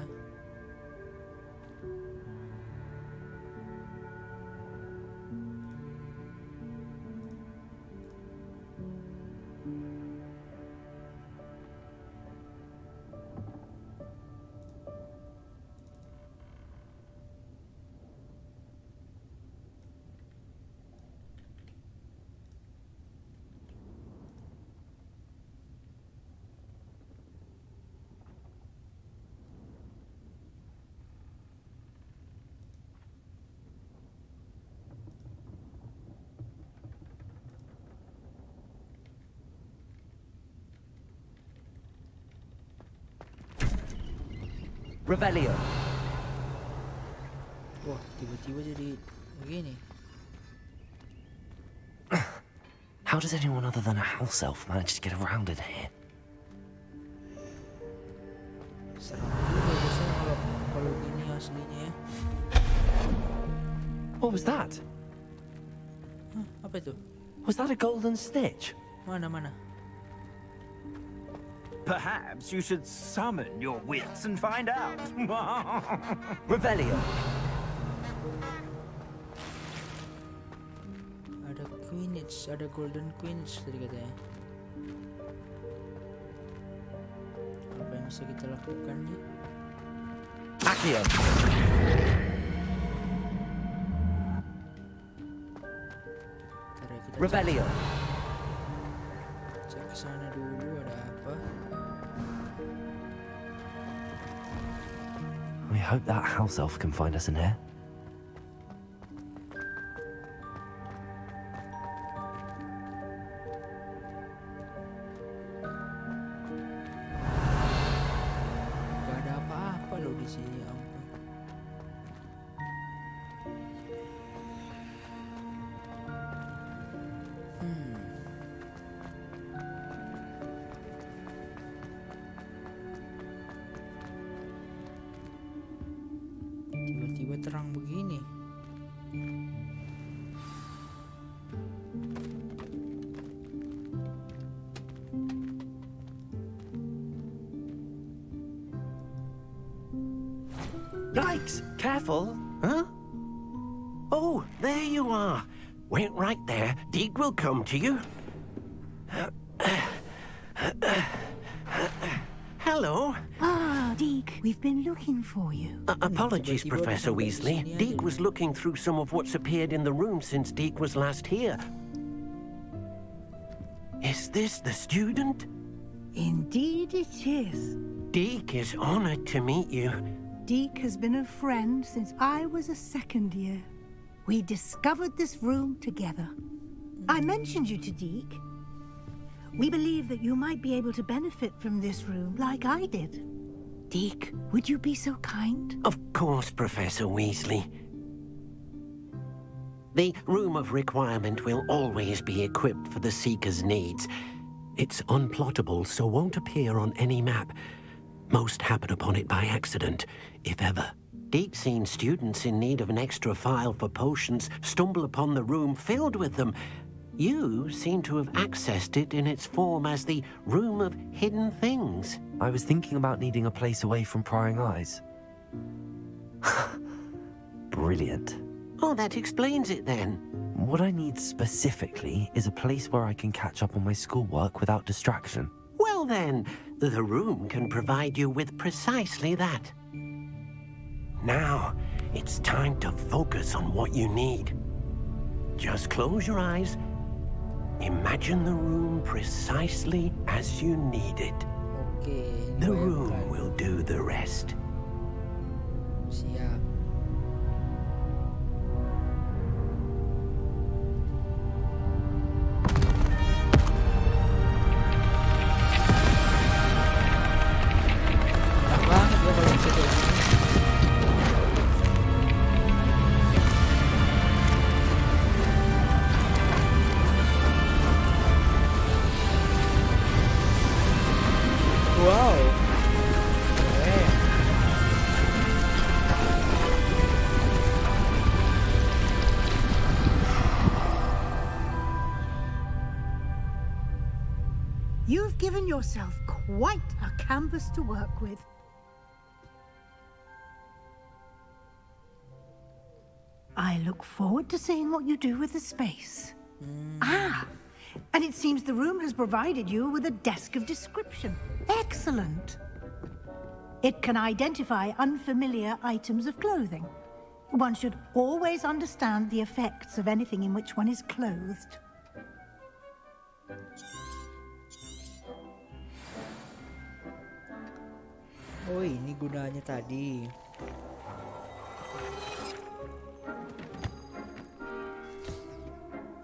Revelio. Wah, tiba-tiba jadi begini. How does anyone other than a house elf manage to get around in here? Serem juga biasanya kalau gini aslinya ya. What was that? Hah, apa itu? Was that a golden stitch? Mana? Perhaps you should summon your wits and find out. Revelio. Ada Queenage, ada Golden Queenage tadi katanya. Apa yang bisa kita lakukan nih? Accio. Revelio. Cek ke sana dulu ada apa. I hope that house elf can find us in here. Gak ada apa-apa loh di sini, ya ampun. Tiba-tiba terang begini. Yikes! Careful! Huh? Oh, there you are. Wait right there. Deke will come to you. Hello. Ah, Deke, we've been looking for you. Apologies, Professor Weasley. Deke was looking through some of what's appeared in the room since Deke was last here. Is this the student? Indeed it is. Deke is honored to meet you. Deke has been a friend since I was a second year. We discovered this room together. I mentioned you to Deke. We believe that you might be able to benefit from this room like I did. Deke, would you be so kind? Of course, Professor Weasley. The Room of Requirement will always be equipped for the Seeker's needs. It's unplottable, so won't appear on any map. Most happen upon it by accident, if ever. Deke's seen students in need of an extra file for potions stumble upon the room filled with them. You seem to have accessed it in its form as the Room of Hidden Things. I was thinking about needing a place away from prying eyes. Brilliant. Oh, that explains it then. What I need specifically is a place where I can catch up on my schoolwork without distraction. Well then, the room can provide you with precisely that. Now, it's time to focus on what you need. Just close your eyes. Imagine the room precisely as you need it. Okay, The room will do the rest. Siap. Enak banget ya kalau bisa kayak gini. Wow. Keren. You've given yourself quite a canvas to work with. I look forward to seeing what you do with the space. Ah, and it seems the room has provided you with a desk of description. Excellent. It can identify unfamiliar items of clothing. One should always understand the effects of anything in which one is clothed. Oh, ini gunanya tadi.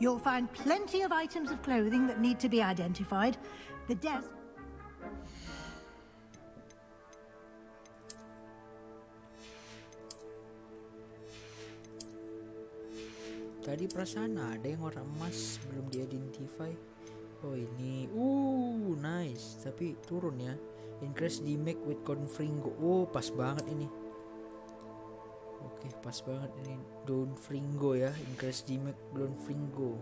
You'll find plenty of items of clothing that need to be identified. The desk... Tadi perasaan ada yang warna emas belum di-identify. Oh ini, nice. Tapi turun ya. Increase damage with Confringo. Oh pas banget ini. Oke pas banget ini. Don't Fringo ya. Increase damage Don't Fringo.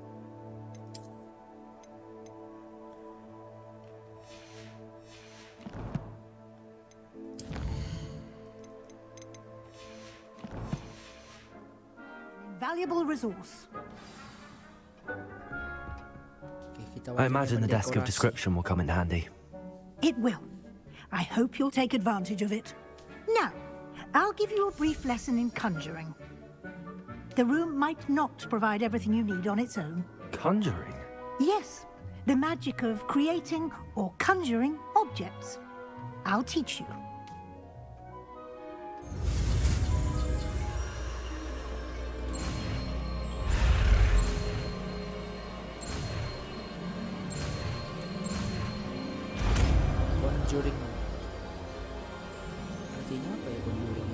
valuable resource. I imagine the desk of description will come in handy. It will. I hope you'll take advantage of it. Now, I'll give you a brief lesson in conjuring. The room might not provide everything you need on its own. Conjuring? Yes, the magic of creating or conjuring objects. I'll teach you. Conjuring. Artinya apa ya conjuring?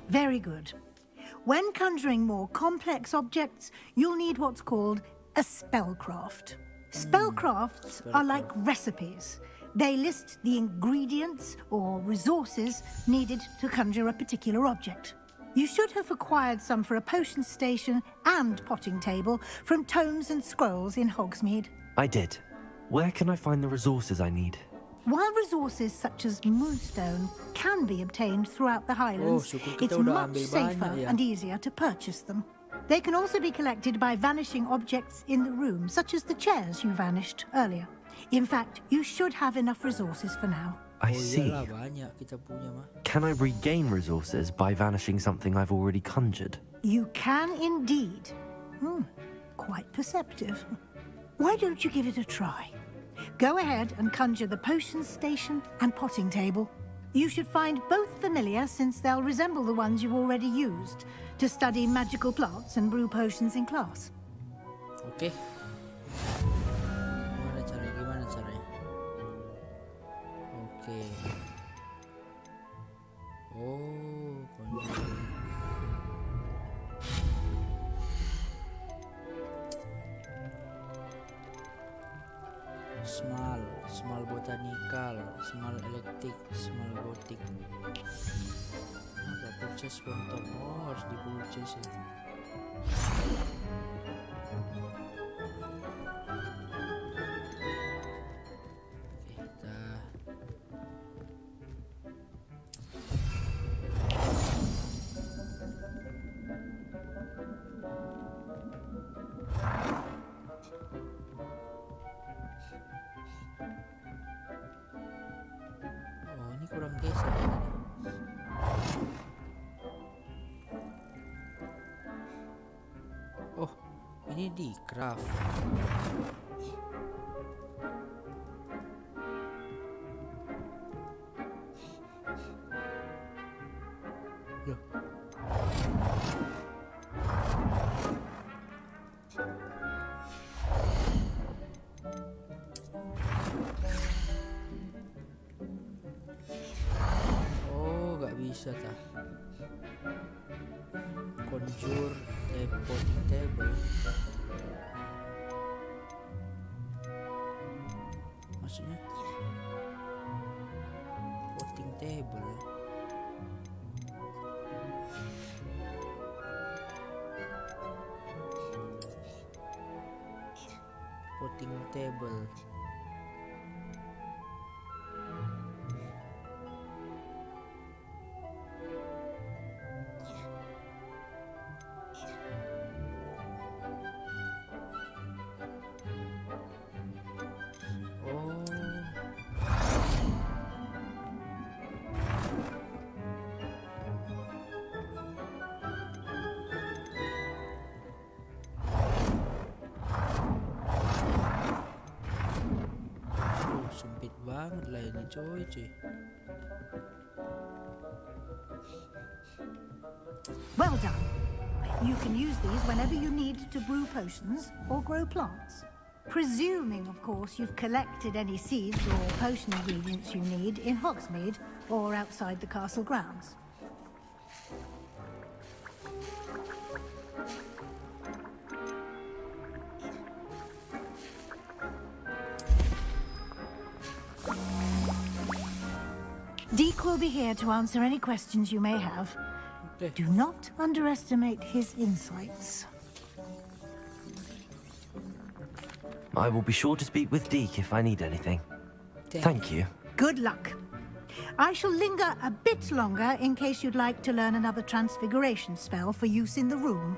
Very good. When conjuring more complex objects, you'll need what's called a spellcraft. Spellcrafts are like recipes. They list the ingredients or resources needed to conjure a particular object. You should have acquired some for a potion station and potting table from tomes and scrolls in Hogsmeade. I did. Where can I find the resources I need? While resources such as moonstone can be obtained throughout the Highlands, it's much safer and easier to purchase them. They can also be collected by vanishing objects in the room, such as the chairs you vanished earlier. In fact, you should have enough resources for now. I see. Can I regain resources by vanishing something I've already conjured? You can indeed. Quite perceptive. Why don't you give it a try? Go ahead and conjure the potion station and potting table. You should find both familiar, since they'll resemble the ones you've already used to study magical plants and brew potions in class. Okay. Gimana caranya? Okay. Oh, conjuring. Small botanical, small electric, small gothic. Ada purchase from top. Oh, harus di purchase ya. Oke, kita ini kurang geser ya. Oh, ini di craft. Loh. Bisa tah conjure potting table, maksudnya potting table sempit banget lah ini cuy. Well done. You can use these whenever you need to brew potions or grow plants. Presuming, of course, you've collected any seeds or potion ingredients you need in Hogsmeade or outside the castle grounds. Deke will be here to answer any questions you may have. Do not underestimate his insights. I will be sure to speak with Deke if I need anything. Thank you. Good luck. I shall linger a bit longer in case you'd like to learn another transfiguration spell for use in the room.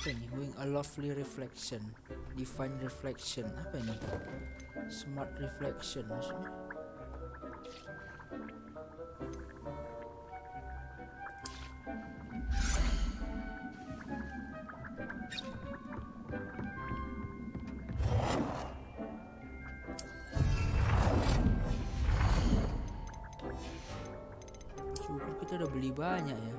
Apa ini? Wing a lovely reflection, divine reflection. Apa ini? Smart reflection maksudnya? Syukur kita udah beli banyak ya.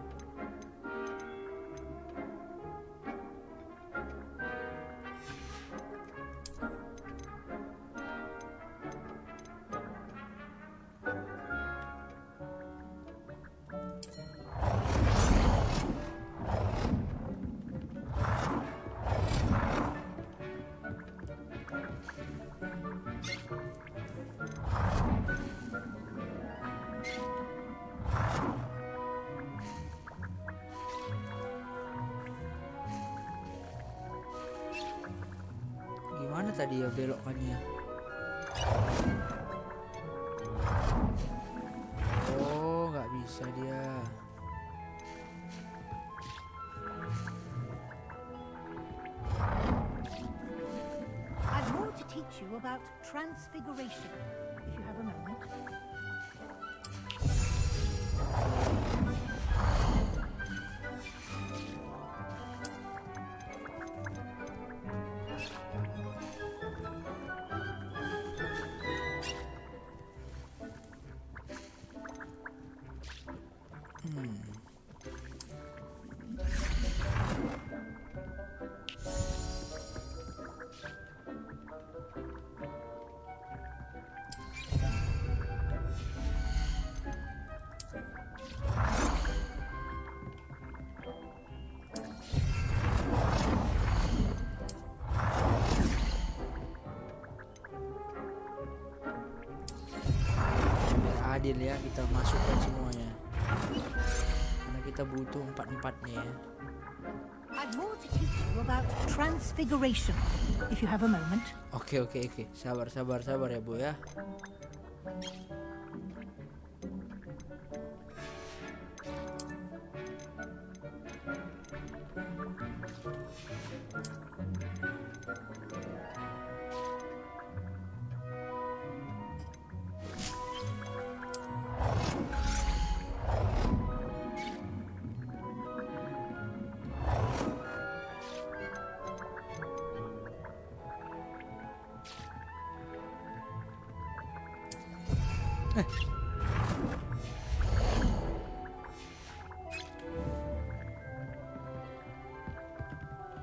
Gimana tadi ya belokannya? Oh, nggak bisa dia. I've more to teach you about transfiguration, if you have a moment. Adil ya, kita masukkan semuanya karena kita butuh 4-4 nih ya. I've more to teach you about transfiguration, if you have a moment. Oke. Sabar ya Bu ya.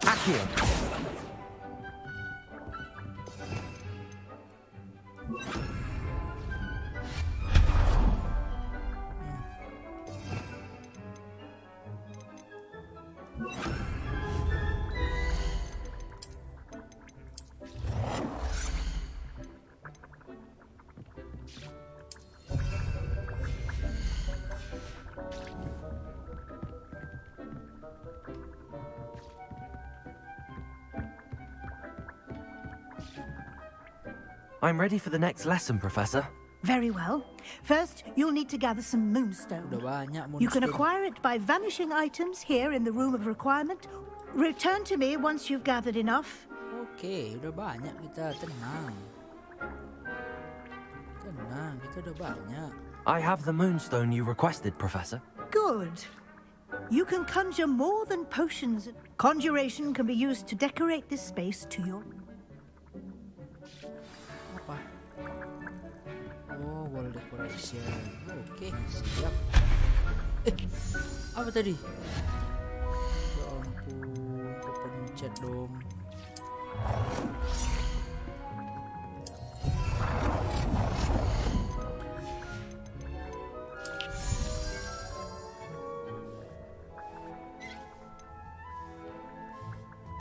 Accio. I'm ready for the next lesson, Professor. Very well. First, you'll need to gather some moonstone. Udah banyak You can moonstone. acquire it by vanishing items here in the room of requirement. Return to me once you've gathered enough. Oke, udah banyak kita, tenang. Tenang, kita udah banyak. I have the moonstone you requested, Professor. Good. You can conjure more than potions. Conjuration can be used to decorate this space to your... Apa? Oh, wall decoration. Oke, siap. Apa tadi? Ya ampun, kepencet dong.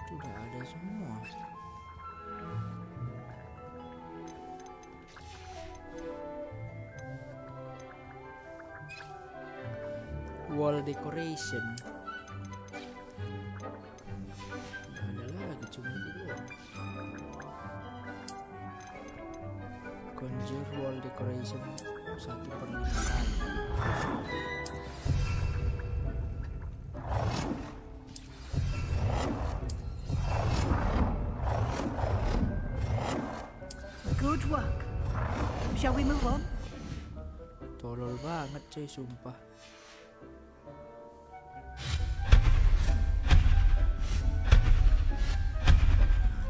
Sudah ada semua. Wall decoration. Nggak ada lagi, cuma itu doang. Conjure wall decoration 1/5 kali. we move on? Tolol banget cuy, sumpah.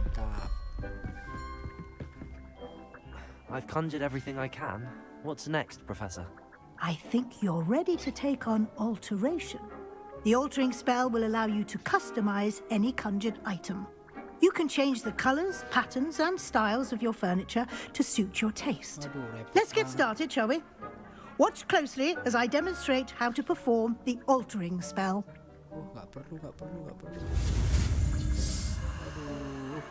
Mantap. I've conjured everything I can. What's next, Professor? I think you're ready to take on alteration. The altering spell will allow you to customize any conjured item. You can change the colors, patterns, and styles of your furniture to suit your taste. Let's get started, shall we? Watch closely as I demonstrate how to perform the altering spell. Oh, nggak perlu. Aduh.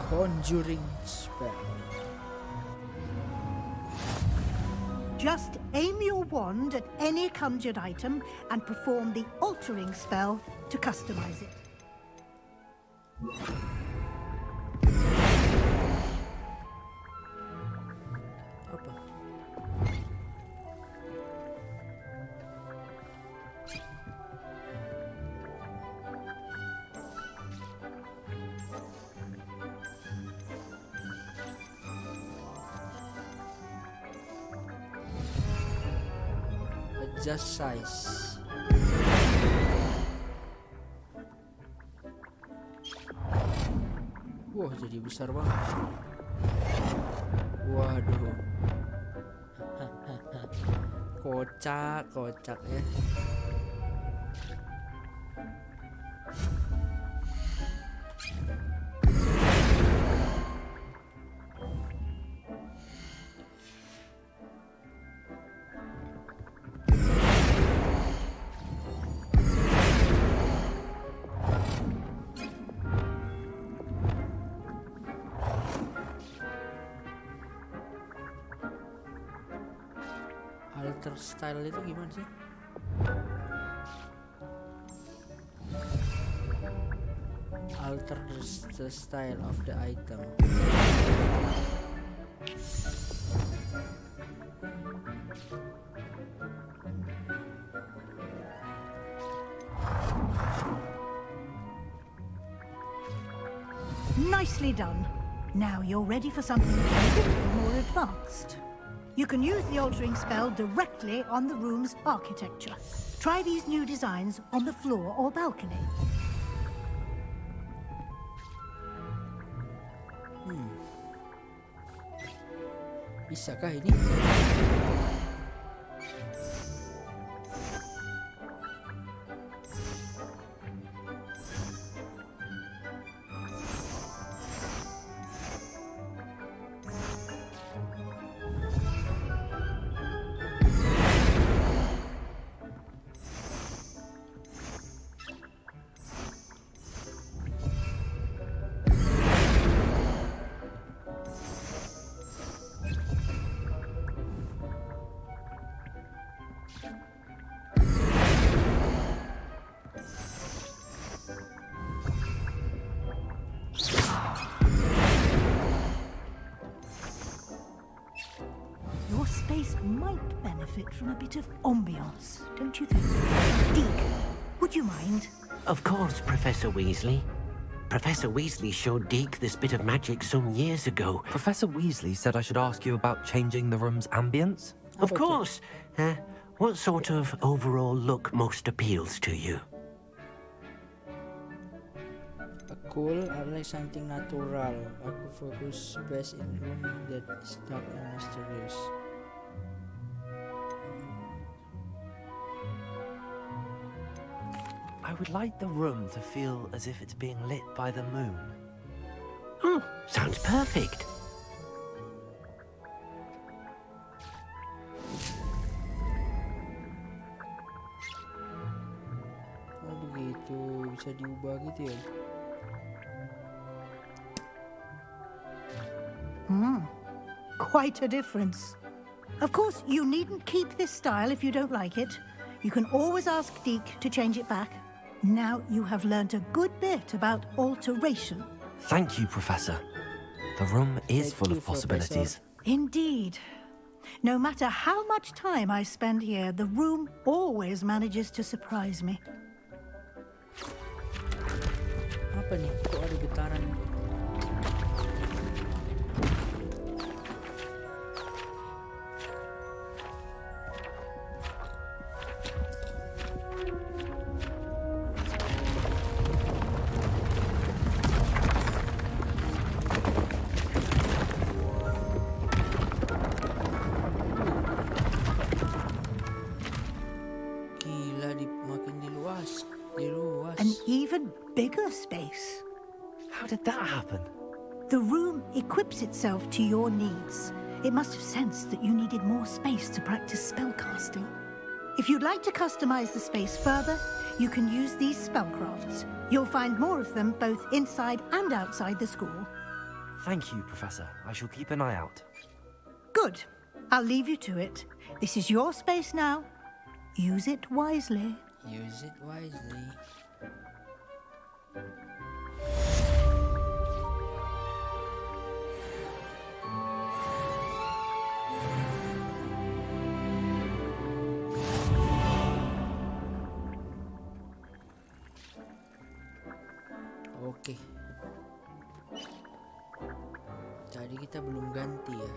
Conjuring spell. Just aim your wand at any conjured item and perform the altering spell to customize it. Apa? Adjust size. Wah, jadi besar banget. Waduh. Kocak ya. Alter style itu gimana sih? Alter the style of the item. Nicely done. Now you're ready for something a little more advanced. You can use the altering spell directly on the room's architecture. Try these new designs on the floor or balcony. Bisakah ini? Your space might benefit from a bit of ambiance, don't you think? Deke, would you mind? Of course, Professor Weasley. Professor Weasley showed Deke this bit of magic some years ago. Professor Weasley said I should ask you about changing the room's ambience? Of course. What sort of overall look most appeals to you? Cool, I like something natural. Aku fokus best in room that is dark and mysterious. I would like the room to feel as if it's being lit by the moon. Oh, sounds perfect. Oh begitu, bisa diubah gitu ya? Quite a difference. Of course, you needn't keep this style if you don't like it. You can always ask Deke to change it back. Now you have learnt a good bit about alteration. Thank you, Professor. The room is full of possibilities. Indeed. No matter how much time I spend here, the room always manages to surprise me. Apa nih? Kok ada getaran? An even bigger space. How did that happen? The room equips itself to your needs. It must have sensed that you needed more space to practice spellcasting. If you'd like to customize the space further, you can use these spellcrafts. You'll find more of them both inside and outside the school. Thank you, Professor. I shall keep an eye out. Good. I'll leave you to it. This is your space now. Use it wisely. Use it wisely. Oke. Tadi kita belum ganti ya.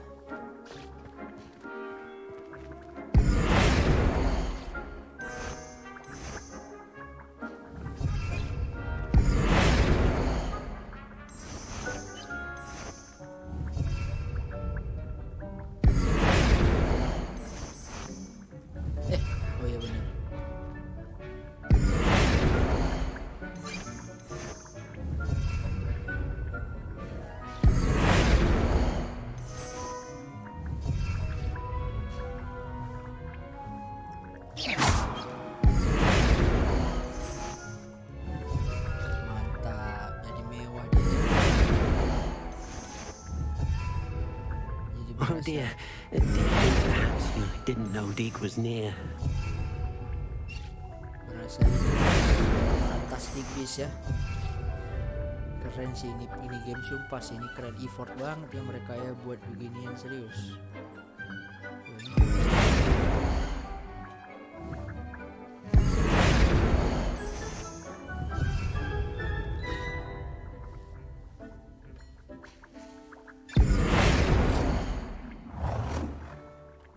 Oh iya benar. Mantap, jadi mewah dia. Jadi Oh berasa. dear. Perhaps you didn't know Deke was near. Berasa fantastic beast ya. Keren sih ini game sumpah sih, ini keren, effort banget yang mereka ya buat beginian, serius.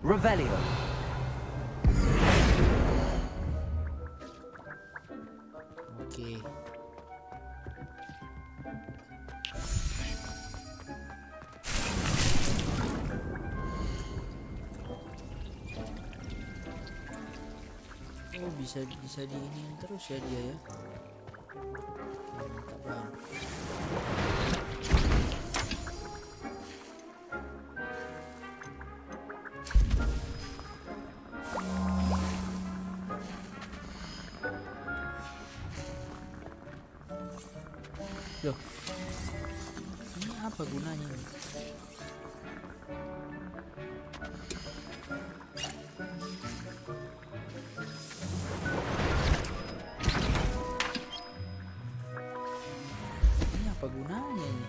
Revelio. Oke. Oh bisa diinin terus ya dia ya. Mantap banget. Loh, ini apa gunanya nih? Ini apa gunanya ini?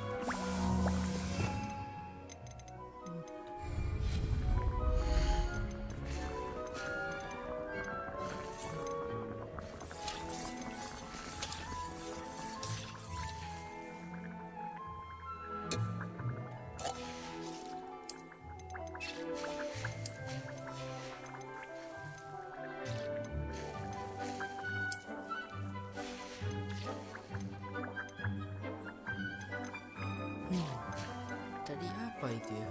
Tadi apa itu ya?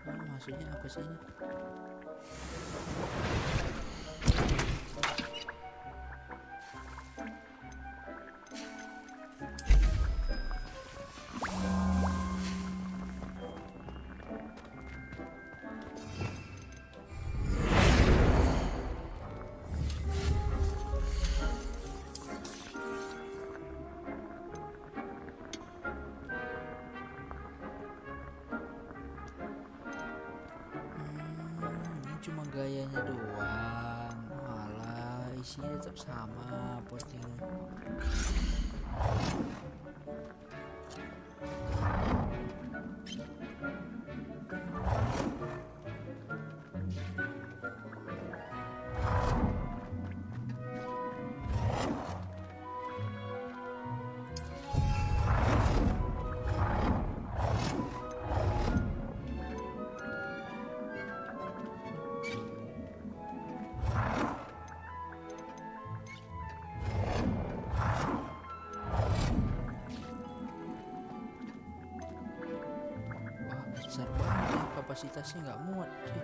Maksudnya apa sih ini? Cuma gayanya doang. Malah isinya tetap sama postingnya. Besar banget ya, kapasitasnya nggak muat sih.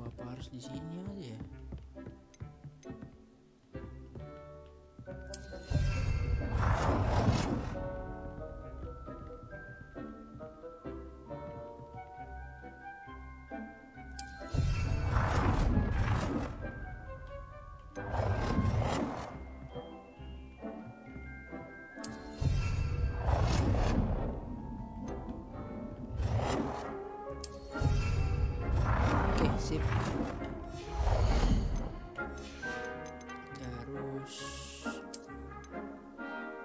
Apa harus di sini aja ya? Oke, sip. Terus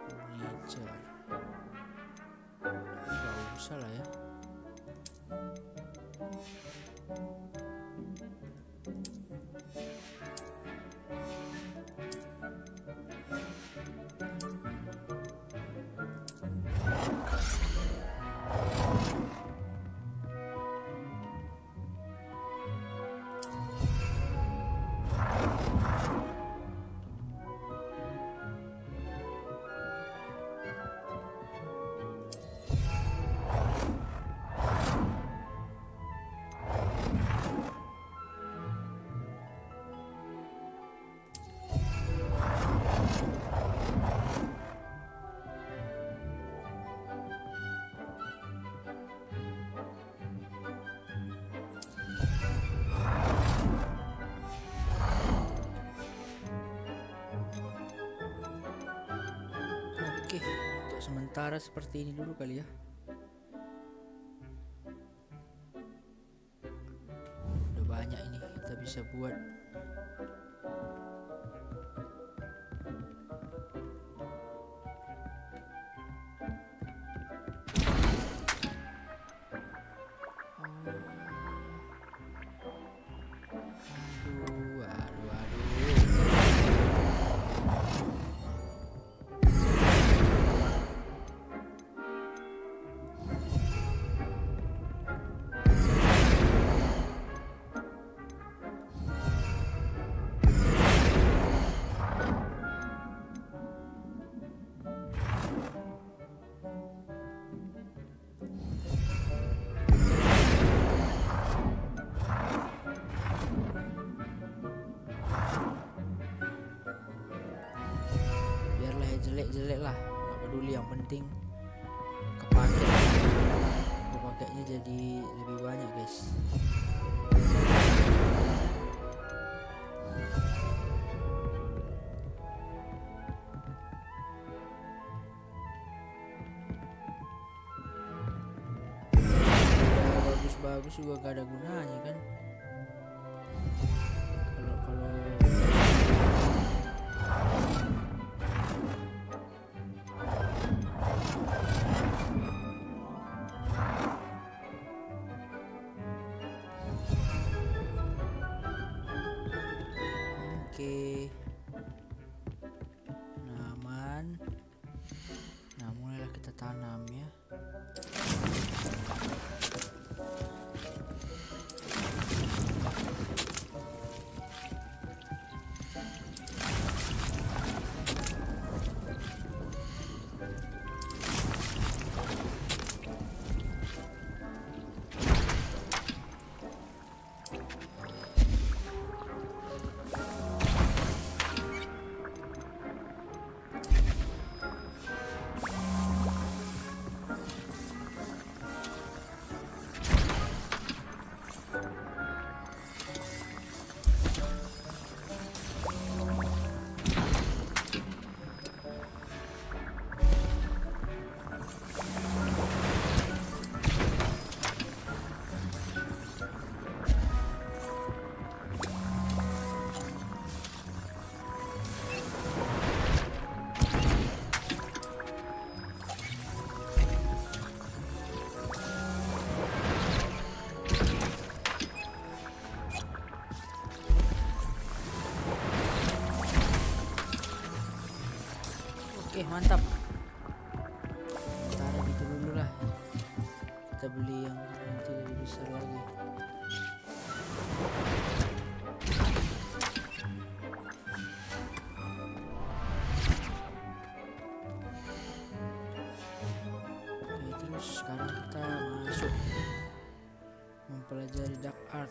furniture. Nggak usah lah ya. Oke, untuk sementara seperti ini dulu kali ya. Udah banyak ini kita bisa buat. Aduh, aduh, aduh. Biarlah ya jelek-jelek lah, nggak peduli, yang penting kepakainya jadi lebih banyak guys. Bagus-bagus juga gak ada gunanya kan. Kalau oke, aman. Nah, mulailah kita tanam ya. mantap. Taruh gitu dulu lah. Kita beli yang nanti lebih besar lagi. Oke, terus sekarang kita masuk mempelajari dark art.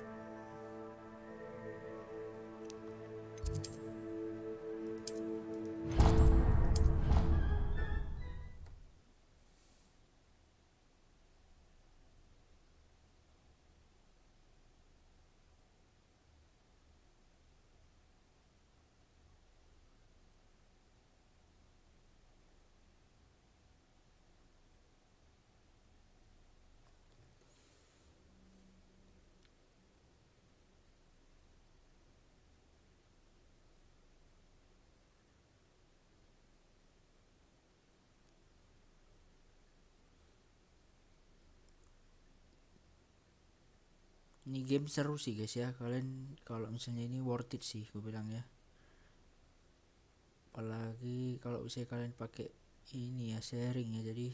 Ini game seru sih guys ya, kalian kalau misalnya ini worth it sih gue bilang ya. Apalagi kalau misalnya kalian pakai ini ya sharing ya, jadi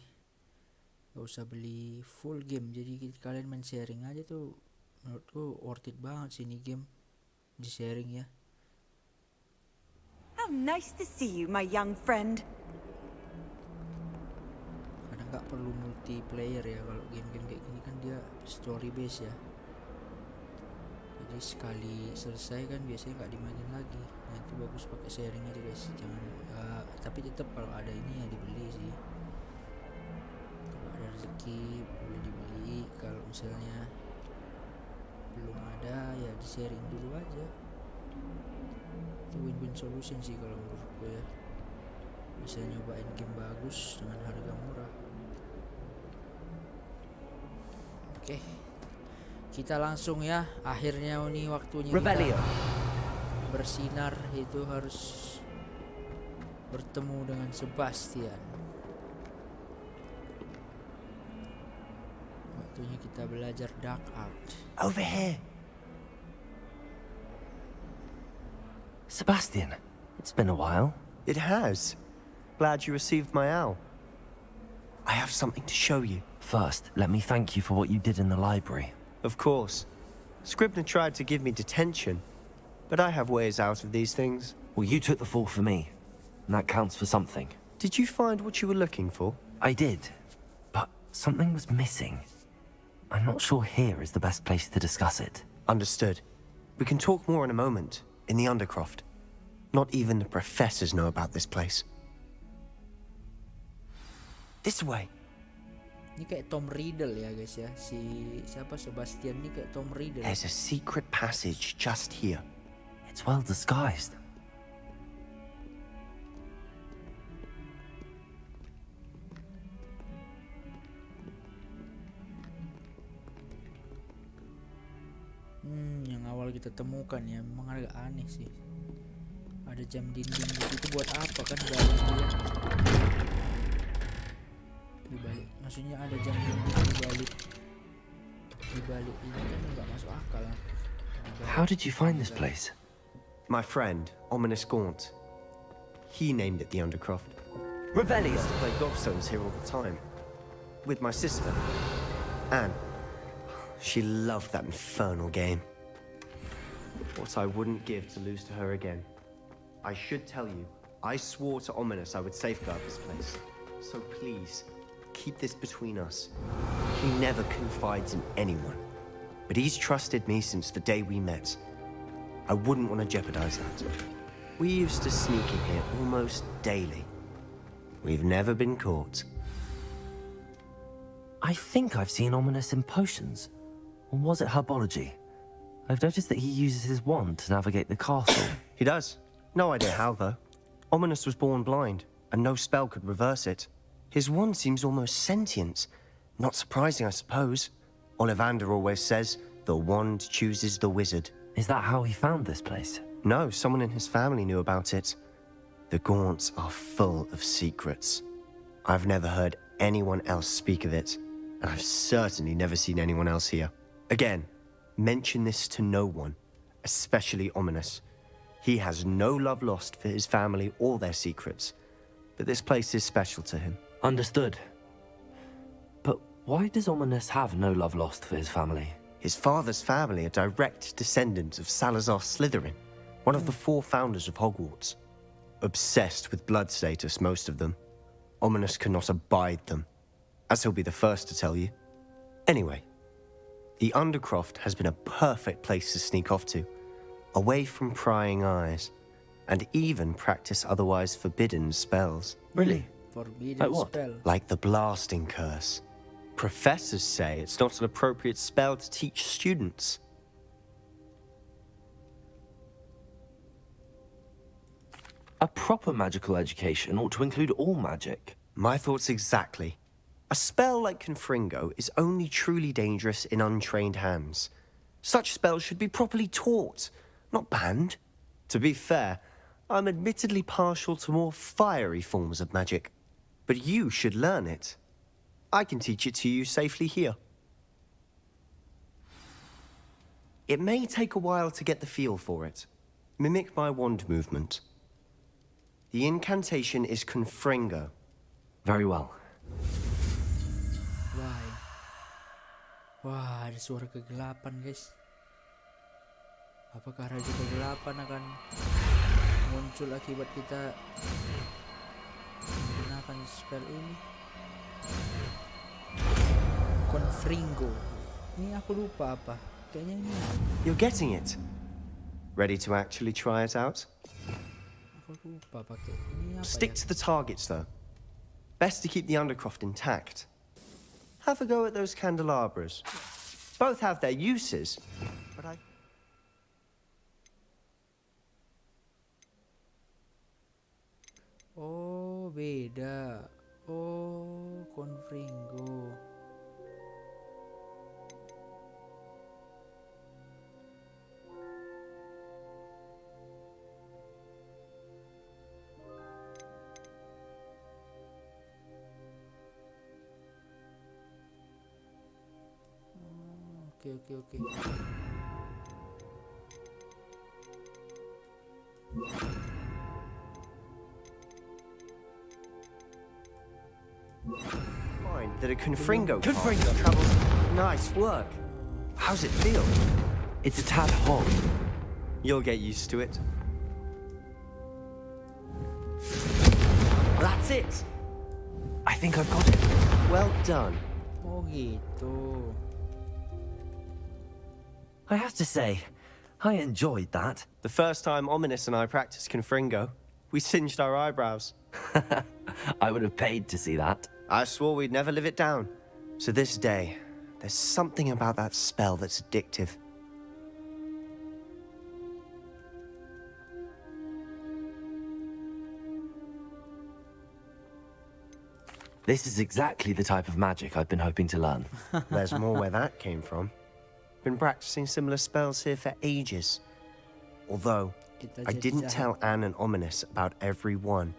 gak usah beli full game, jadi kalian main sharing aja tuh menurutku worth it banget sih ini game di sharing ya. How nice to see you, my young friend. Kadang nggak perlu multiplayer ya kalau game-game kayak gini kan dia story base ya. Jadi sekali selesai kan biasanya nggak dimainin lagi. Nah itu bagus pakai sharing aja guys. Jangan tapi tetap kalau ada ini ya dibeli sih. Kalau ada rezeki boleh dibeli. Kalau misalnya belum ada ya di sharing dulu aja. Itu win-win solution sih kalau menurutku ya. Bisa nyobain game bagus dengan harga murah. Oke. Kita langsung ya, akhirnya ini waktunya Rebellion. kita bersinar, itu harus bertemu dengan Sebastian. Waktunya kita belajar dark art. Over here. Sebastian, it's been a while. It has. Glad you received my owl. I have something to show you. First, let me thank you for what you did in the library. Of course. Scribner tried to give me detention, but I have ways out of these things. Well, you took the fall for me, and that counts for something. Did you find what you were looking for? I did, but something was missing. I'm not sure here is the best place to discuss it. Understood. We can talk more in a moment, in the Undercroft. Not even the professors know about this place. This way. Ini kayak Tom Riddle ya guys ya. Si siapa Sebastian ini kayak Tom Riddle. There's a secret passage just here. It's well disguised. Yang awal kita temukan ya memang agak aneh sih. Ada jam dinding begitu buat apa kan balik dia? Dibalik, maksudnya ada jam dinding dibalik ini kan nggak masuk akal. How did you find this place? My friend, Ominous Gaunt. He named it the Undercroft. Rebellion. I used to play gobstones here all the time. With my sister, Anne. She loved that infernal game. What I wouldn't give to lose to her again. I should tell you, I swore to Ominous I would safeguard this place. So please, keep this between us. He never confides in anyone. But he's trusted me since the day we met. I wouldn't want to jeopardize that. We used to sneak in here almost daily. We've never been caught. I think I've seen Ominous in potions. Or was it herbology? I've noticed that he uses his wand to navigate the castle. He does. No idea how, though. Ominous was born blind, and no spell could reverse it. His wand seems almost sentient. Not surprising, I suppose. Ollivander always says, the wand chooses the wizard. Is that how he found this place? No, someone in his family knew about it. The Gaunts are full of secrets. I've never heard anyone else speak of it, and I've certainly never seen anyone else here. Again, mention this to no one, especially Ominous. He has no love lost for his family or their secrets. but this place is special to him. Understood. But why does Ominous have no love lost for his family? His father's family are direct descendants of Salazar Slytherin, one of the 4 founders of Hogwarts. Obsessed with blood status, most of them. Ominous cannot abide them, as he'll be the first to tell you. Anyway, the Undercroft has been a perfect place to sneak off to, away from prying eyes, and even practice otherwise forbidden spells. Really? Forbidden Like what? spell. Like the blasting curse. Professors say it's not an appropriate spell to teach students. A proper magical education ought to include all magic. My thoughts exactly. A spell like Confringo is only truly dangerous in untrained hands. Such spells should be properly taught, not banned. To be fair, I'm admittedly partial to more fiery forms of magic. But you should learn it. I can teach it to you safely here. It may take a while to get the feel for it. Mimic my wand movement. The incantation is Confringo. Very well. Why? Wah, ada suara kegelapan, guys. Apakah raja kegelapan akan muncul akibat kita menggunakan spell ini? Confringo. Ini aku lupa apa. Kayaknya ini. You're getting it. Ready to actually try it out? Aku lupa pakai. Ini apa Stick ya? to the targets, though. Best to keep the Undercroft intact. Have a go at those candelabras. Both have their uses, but I... Oh, beda. Oh, Confringo. Oke. Find that a Confringo travels... Nice work. How's it feel? It's a tad hot. You'll get used to it. That's it. I think I've got it. Well done. Oh gitu. I have to say, I enjoyed that. The first time Ominous and I practiced Confringo, we singed our eyebrows. I would have paid to see that. I swore we'd never live it down. To this day, there's something about that spell that's addictive. This is exactly the type of magic I've been hoping to learn. There's more where that came from. Been practicing similar spells here for ages. Although, I didn't tell Anne and Ominous about every one.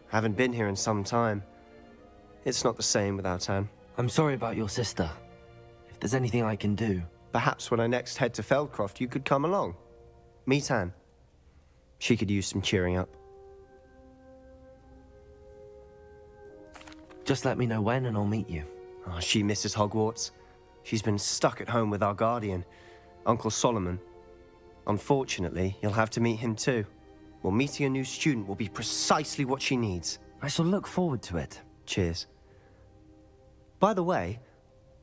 Haven't been here in some time. It's not the same without Anne. I'm sorry about your sister. If there's anything I can do... Perhaps when I next head to Feldcroft, you could come along. Meet Anne. She could use some cheering up. Just let me know when and I'll meet you. Oh, she misses Hogwarts. She's been stuck at home with our guardian, Uncle Solomon. Unfortunately, you'll have to meet him too. Well, meeting a new student will be precisely what she needs. I shall look forward to it. Cheers. By the way,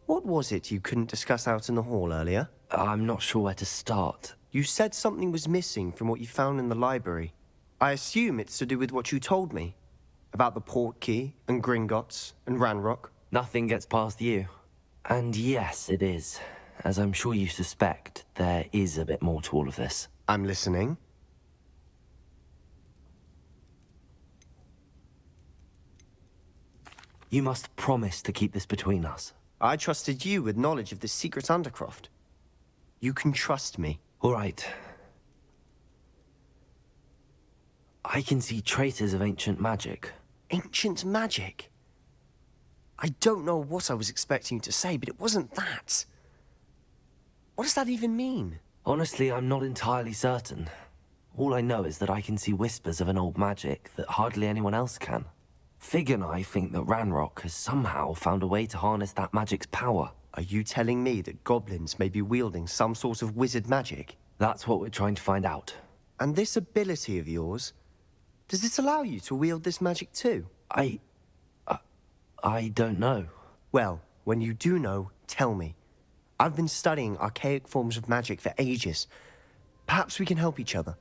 what was it you couldn't discuss out in the hall earlier? I'm not sure where to start. You said something was missing from what you found in the library. I assume it's to do with what you told me. About the Portkey, and Gringotts, and Ranrock. Nothing gets past you. And yes, it is. As I'm sure you suspect, there is a bit more to all of this. I'm listening. You must promise to keep this between us. I trusted you with knowledge of the secret Undercroft. You can trust me. All right. I can see traces of ancient magic. Ancient magic? I don't know what I was expecting you to say, but it wasn't that. What does that even mean? Honestly, I'm not entirely certain. All I know is that I can see whispers of an old magic that hardly anyone else can. Fig and I think that Ranrock has somehow found a way to harness that magic's power. Are you telling me that goblins may be wielding some sort of wizard magic? That's what we're trying to find out. And this ability of yours, does it allow you to wield this magic too? I don't know. Well, when you do know, tell me. I've been studying archaic forms of magic for ages. Perhaps we can help each other.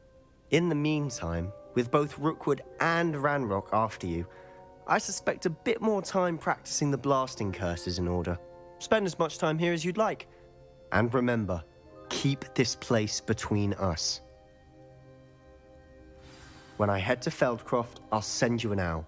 In the meantime, with both Rookwood and Ranrock after you, I suspect a bit more time practicing the blasting curse is in order. Spend as much time here as you'd like. And remember, keep this place between us. When I head to Feldcroft, I'll send you an owl.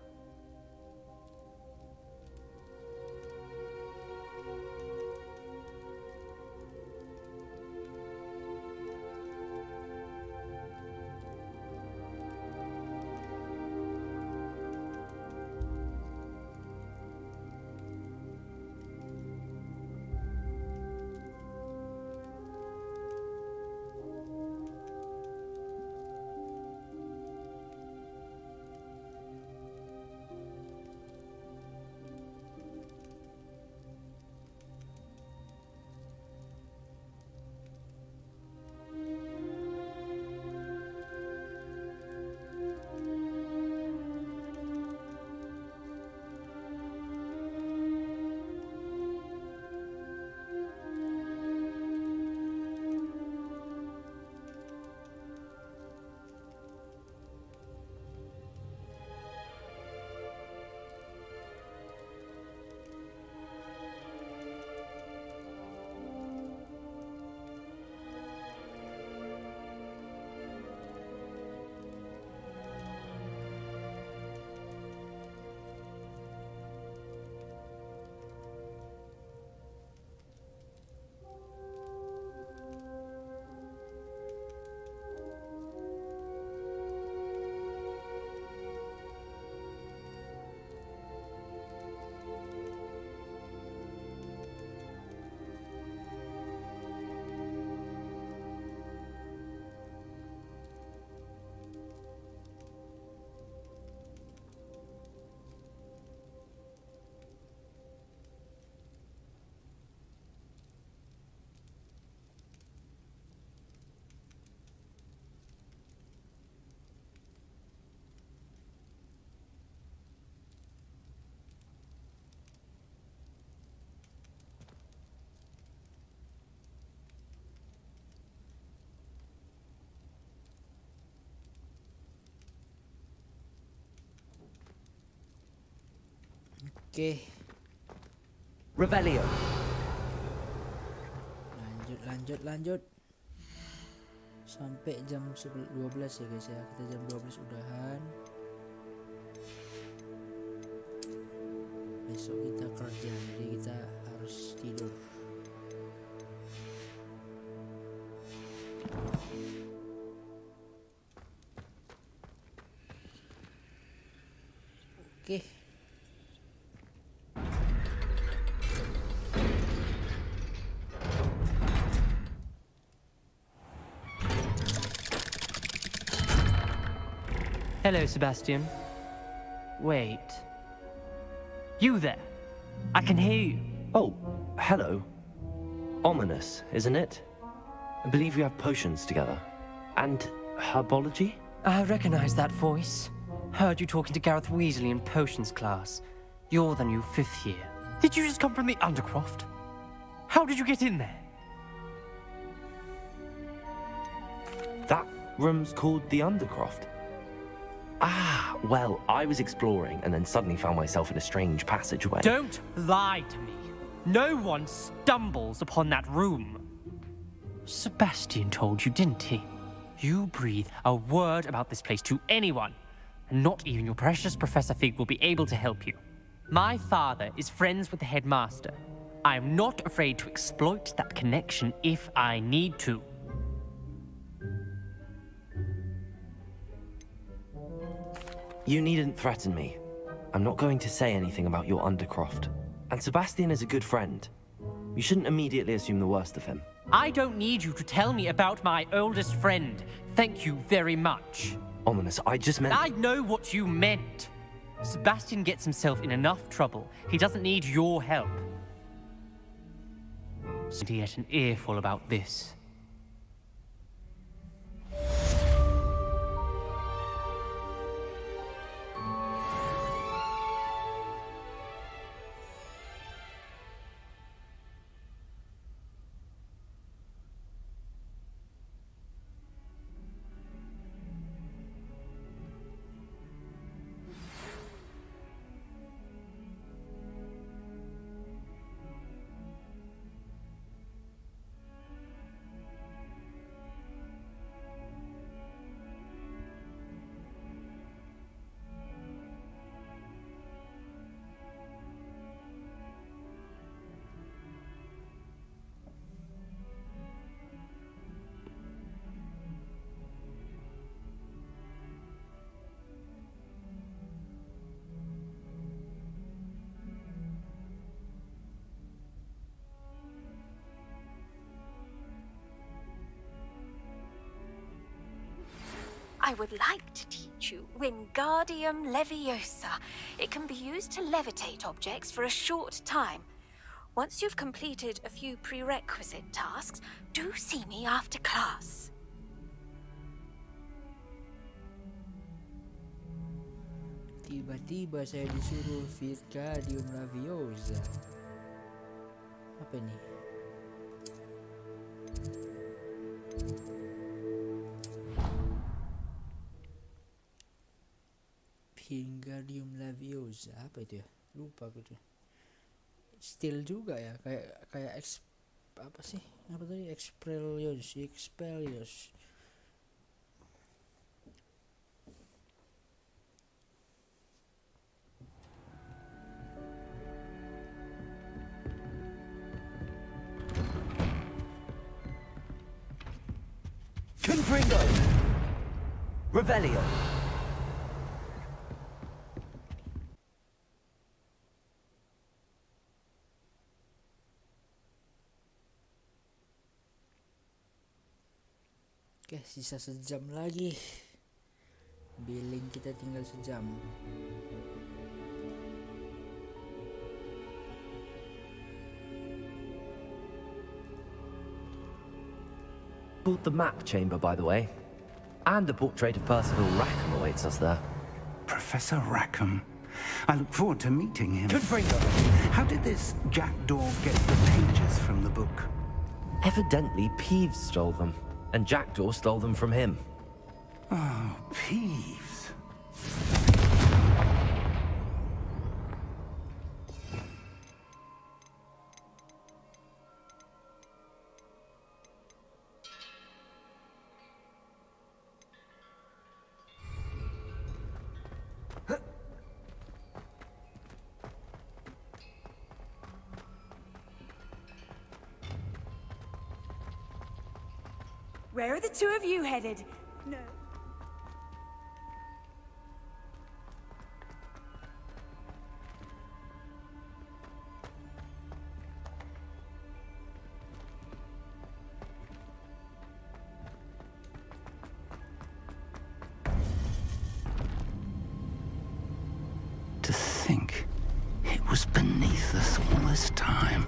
Oke. Revelio. Lanjut. Sampai jam 12 ya guys ya. Kita jam 12 udahan. Besok kita kerja, jadi kita harus tidur. Oke. Hello, Sebastian. Wait. You there? I can hear you. Oh, hello. Ominous, isn't it? I believe we have potions together. And herbology? I recognize that voice. Heard you talking to Gareth Weasley in potions class. You're the new 5th year. Did you just come from the Undercroft? How did you get in there? That room's called the Undercroft. Ah, well, I was exploring and then suddenly found myself in a strange passageway. Don't lie to me. No one stumbles upon that room. Sebastian told you, didn't he? You breathe a word about this place to anyone, and not even your precious Professor Fig will be able to help you. My father is friends with the headmaster. I am not afraid to exploit that connection if I need to. You needn't threaten me. I'm not going to say anything about your Undercroft. And Sebastian is a good friend. You shouldn't immediately assume the worst of him. I don't need you to tell me about my oldest friend. Thank you very much. Ominous, I just meant... I know what you meant. Sebastian gets himself in enough trouble. He doesn't need your help. So he get an earful about this. I would like to teach you Wingardium Leviosa. It can be used to levitate objects for a short time. Once you've completed a few prerequisite tasks, do see me after class. Tiba-tiba saya disuruh Wingardium Leviosa. Apa ini? Wingardium Leviosa apa itu ya? Lupa aku tuh. Steel juga ya, kayak apa sih? Apa tadi? Expelliarmus. Confringo! Revelio! Oke, sisa sejam lagi. Billing kita tinggal sejam. Bought the map chamber, by the way. And the portrait of Percival Rackham awaits us there. Professor Rackham. I look forward to meeting him. Confringo! How did this jackdaw get the pages from the book? Evidently, Peeves stole them. And Jackdaw stole them from him. Oh, Peeves. Where are the two of you headed? No. To think it was beneath us all this time.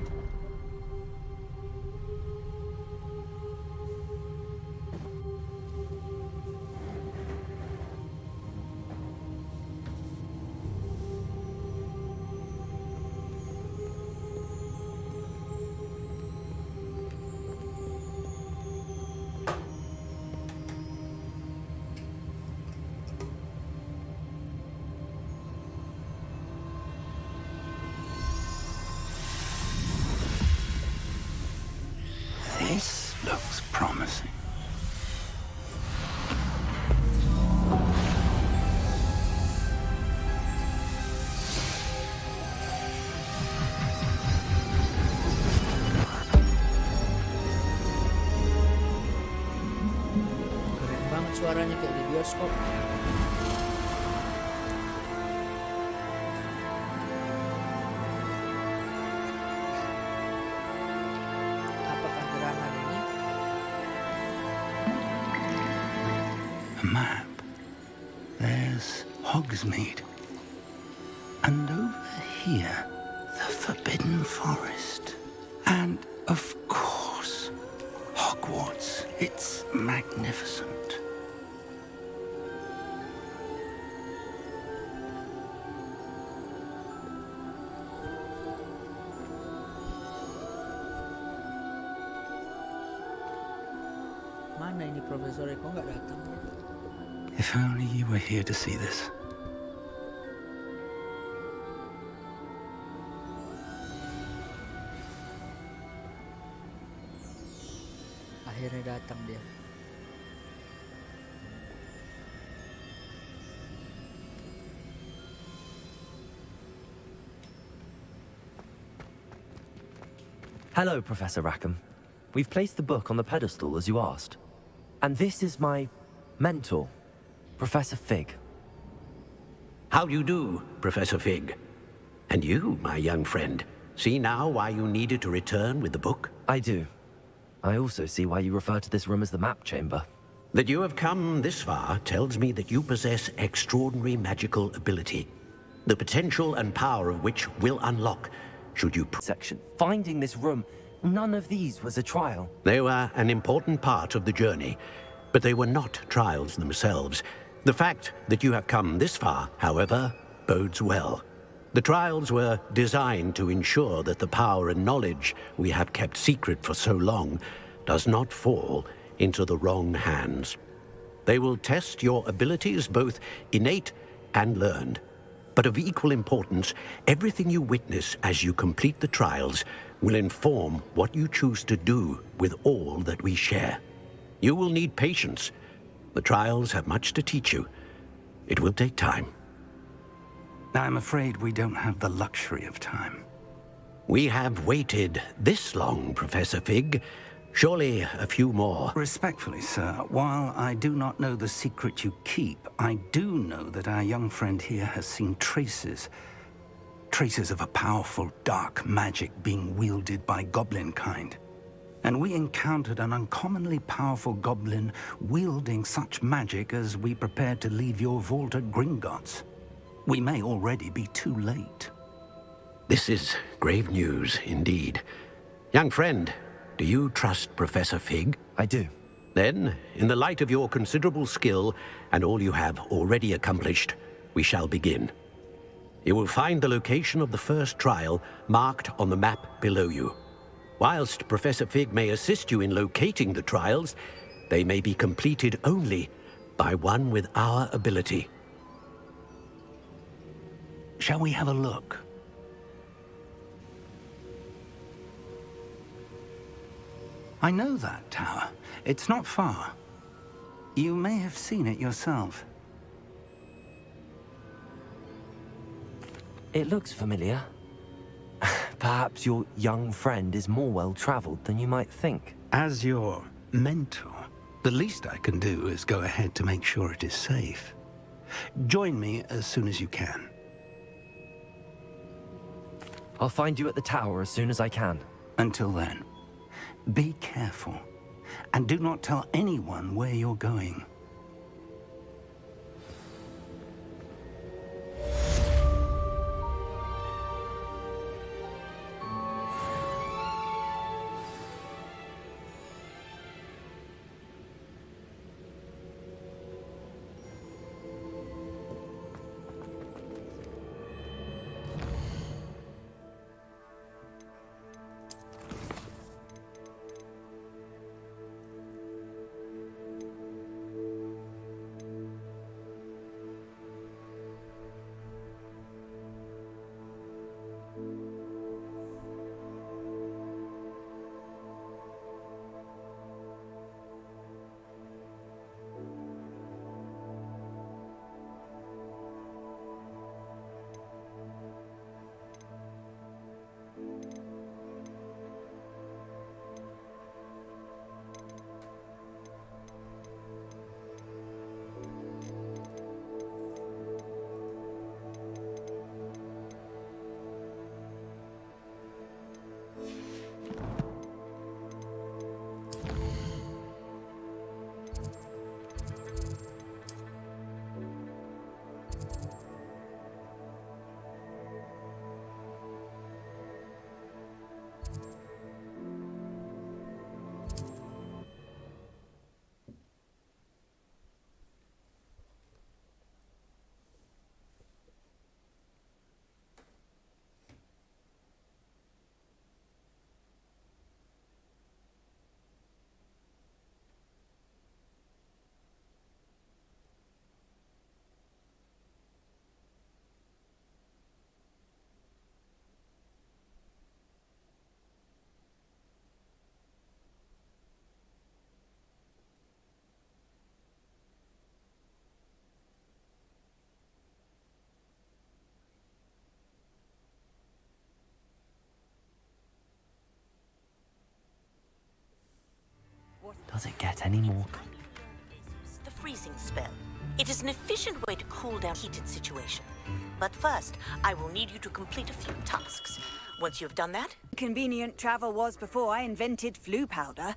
This looks promising. Keren banget suaranya kayak di bioskop. Apakah gerangan ini? A map. There's Hogsmeade. And over here, the Forbidden Forest. And, of course, Hogwarts. It's magnificent. Mana ini profesornya kok nggak datang? If only you were here to see this. Akhirnya datang dia. Hello, Professor Rackham. We've placed the book on the pedestal as you asked. And this is my mentor, Professor Fig. How do you do, Professor Fig? And you, my young friend, see now why you needed to return with the book? I do. I also see why you refer to this room as the map chamber. That you have come this far tells me that you possess extraordinary magical ability, the potential and power of which will unlock should you... Section. Finding this room, none of these was a trial. They were an important part of the journey, but they were not trials themselves. The fact that you have come this far, however, bodes well. The trials were designed to ensure that the power and knowledge we have kept secret for so long does not fall into the wrong hands. They will test your abilities, both innate and learned. But of equal importance, everything you witness as you complete the trials will inform what you choose to do with all that we share. You will need patience. The trials have much to teach you. It will take time. I'm afraid we don't have the luxury of time. We have waited this long, Professor Fig. Surely a few more. Respectfully, sir, while I do not know the secret you keep, I do know that our young friend here has seen traces of a powerful dark magic being wielded by goblin kind. And we encountered an uncommonly powerful goblin wielding such magic as we prepared to leave your vault at Gringotts. We may already be too late. This is grave news indeed. Young friend, do you trust Professor Fig? I do. Then, in the light of your considerable skill and all you have already accomplished, we shall begin. You will find the location of the first trial marked on the map below you. Whilst Professor Fig may assist you in locating the trials, they may be completed only by one with our ability. Shall we have a look? I know that tower. It's not far. You may have seen it yourself. It looks familiar. Perhaps your young friend is more well-traveled than you might think. As your mentor, the least I can do is go ahead to make sure it is safe. Join me as soon as you can. I'll find you at the tower as soon as I can. Until then, be careful, and do not tell anyone where you're going. Does it get any more? The freezing spell. It is an efficient way to cool down a heated situation. But first, I will need you to complete a few tasks. Once you've done that... Convenient travel was before I invented flu powder.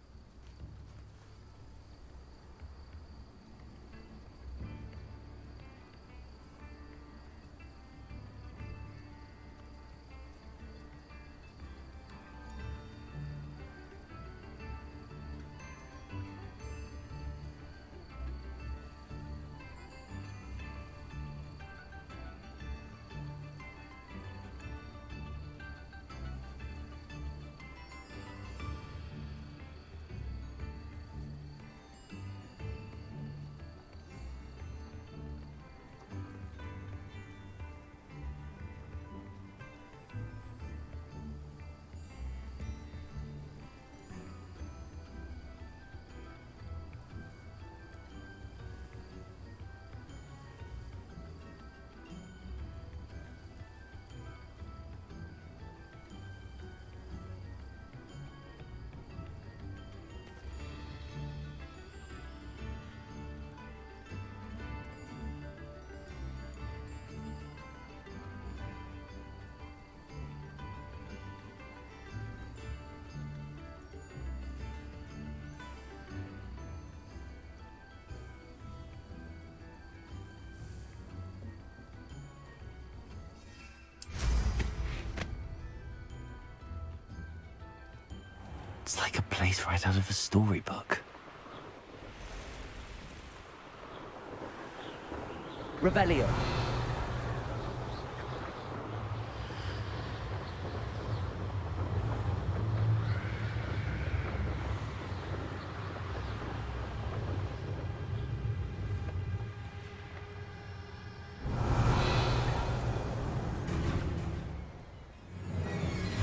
It's like a place right out of a storybook. Revelio.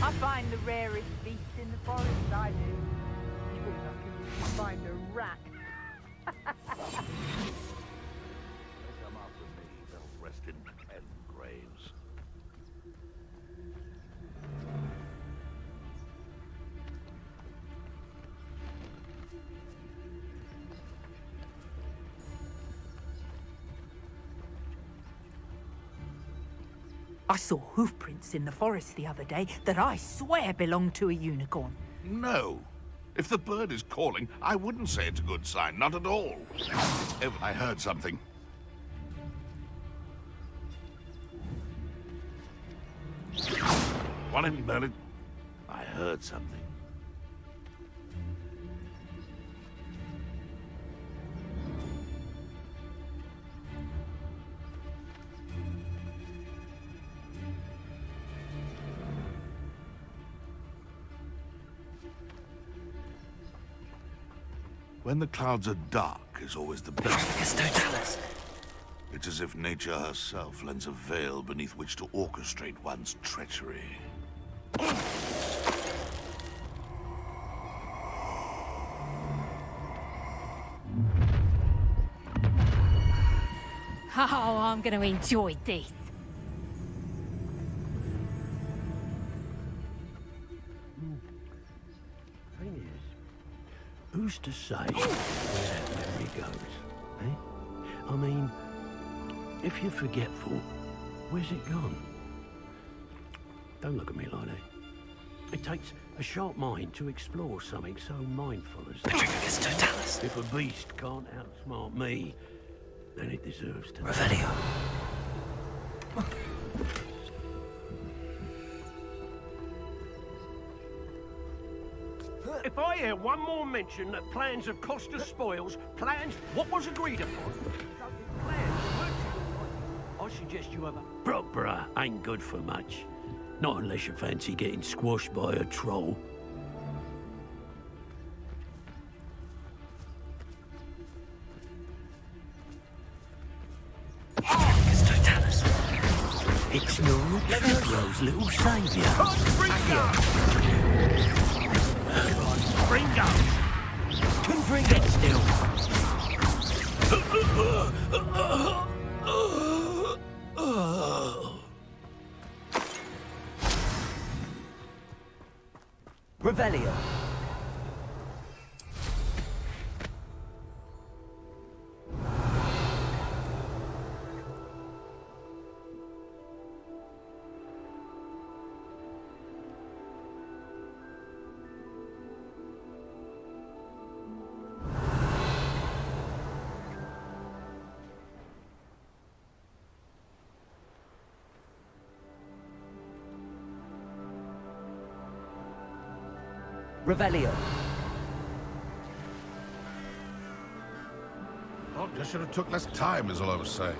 I find the rarest beast in the forest, I do. You're lucky you can find a rat. Come after me, they'll rest in pen graves. I saw hoofprints in the forest the other day that I swear belonged to a unicorn. No. If the bird is calling, I wouldn't say it's a good sign, not at all. I heard something. One in Berlin. I heard something. When the clouds are dark is always the best. It's as if nature herself lends a veil beneath which to orchestrate one's treachery. Oh, I'm going to enjoy this. Thing is, who's to say where that memory goes, eh? I mean, if you're forgetful, where's it gone? Don't look at me like that. It takes a sharp mind to explore something so mindful as that. If a beast can't outsmart me, then it deserves to. Revelio. If I hear one more mention that plans have cost us spoils, plans what was agreed upon, I suggest you have a... Proper ain't good for much. Not unless you fancy getting squashed by a troll. It's no Pedro's little saviour. Bring up! Confring it still. Revelio. Revelio. Oh, I should have took less time, is all I was saying.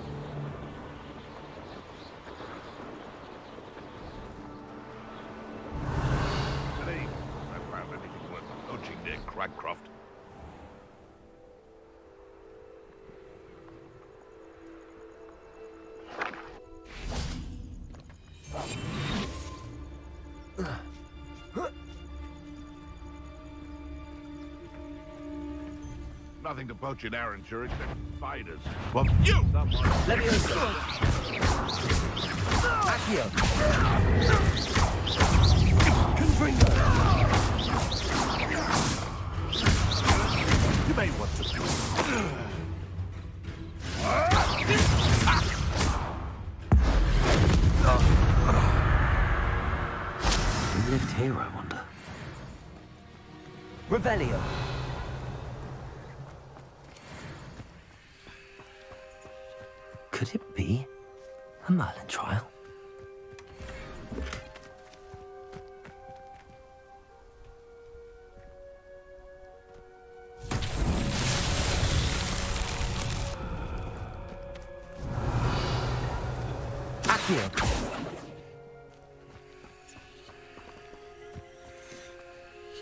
Hey, I found anything worth poaching near Cragcroft. Nothing to poach in Arranshire except spiders. Well, you! Leviosa. Accio. Confringo. You may want to... Who lived here, I wonder? Revelio. Could it be a Merlin trial? Accio.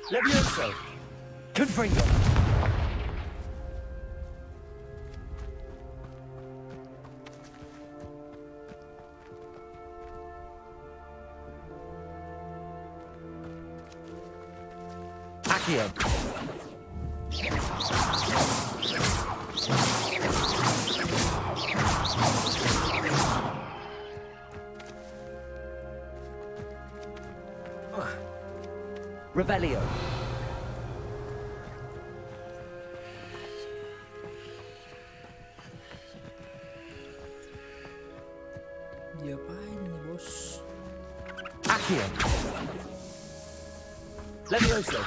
Levioso. Confringo. Accio. Revelio. Diapain nih bos? Accio. Levioso.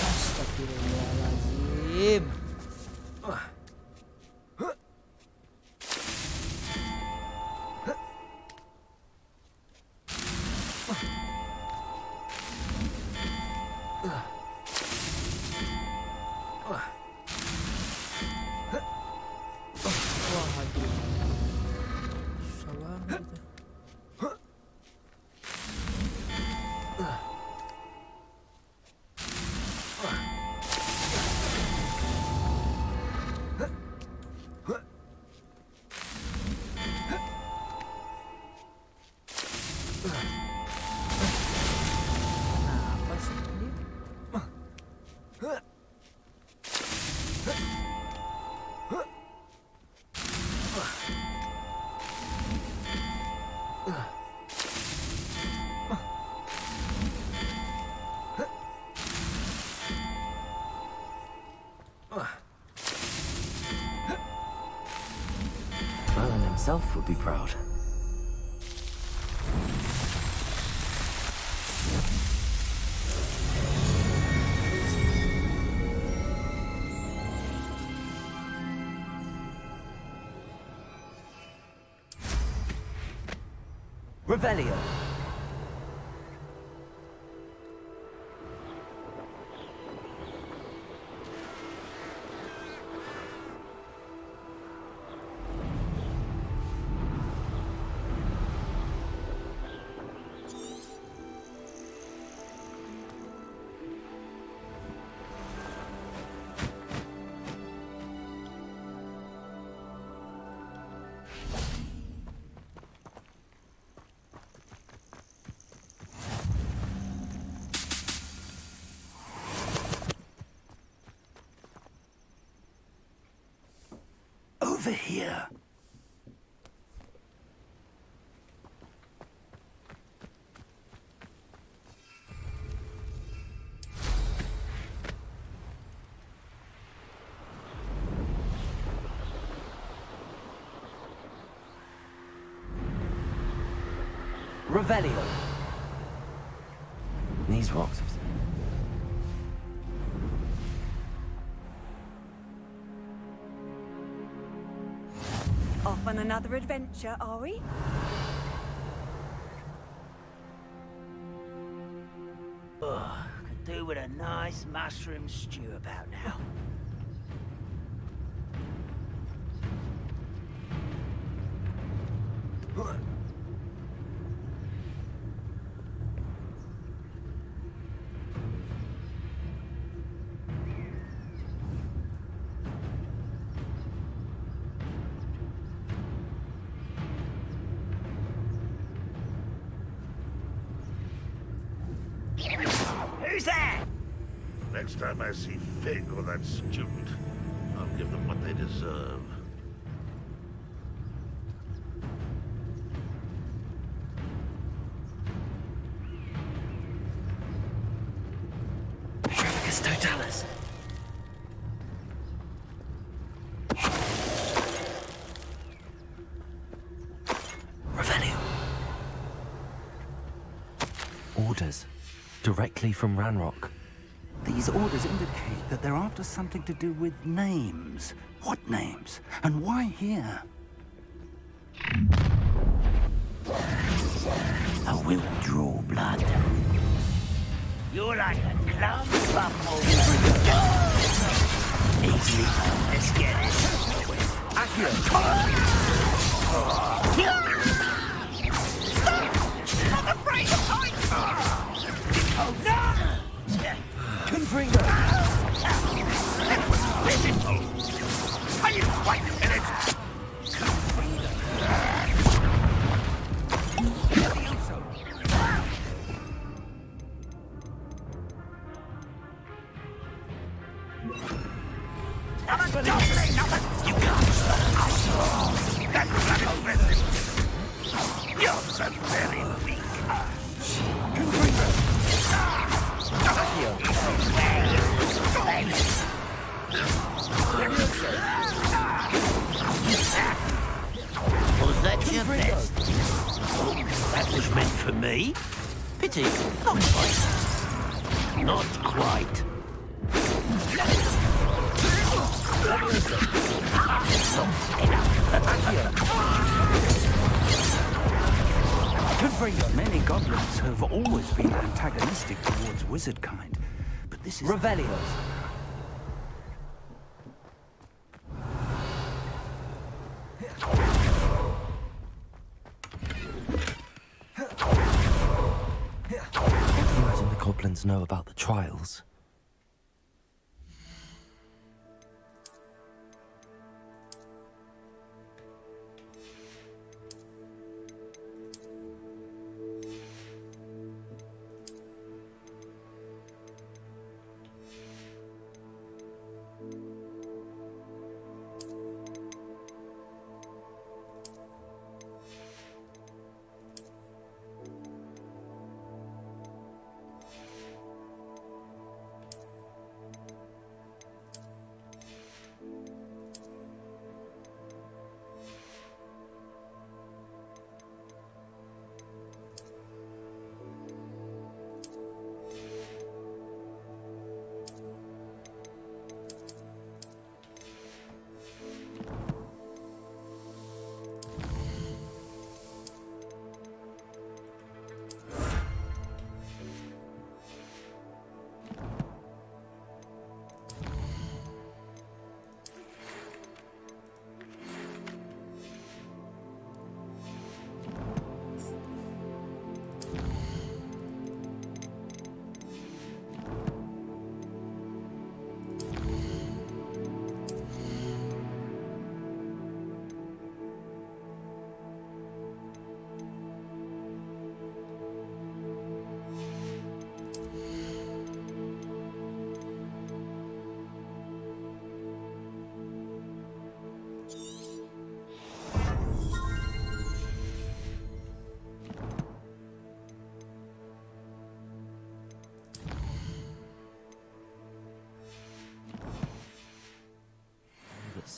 Astagfirullahaladzim. Wah, aduh. Susah banget itu. Kenapa sih dia? Merlin himself would be proud. Revelio. over here. Revelio. These rocks have... Off on another adventure, are we? Ugh, could do with a nice mushroom stew about now. Who's that? Next time I see Fig or that student, I'll give them what they deserve. Totalis. Revelio. Orders. Directly from Ranrock. These orders indicate that they're after something to do with names. What names? And why here? I will draw blood. You're like a club buffalo. Easy. Let's get it. I'm afraid of heights! Oh no! Confringo! That was pitiful! I didn't quite finish! You can't stop us. That was unimpressive! You're so very weak! Confringo! Was that your best? Oh, that was meant for me? Pity. Not quite. Not quite. Many goblins have always been antagonistic towards wizard kind, but this is... Revelios. I imagine the goblins know about the trials.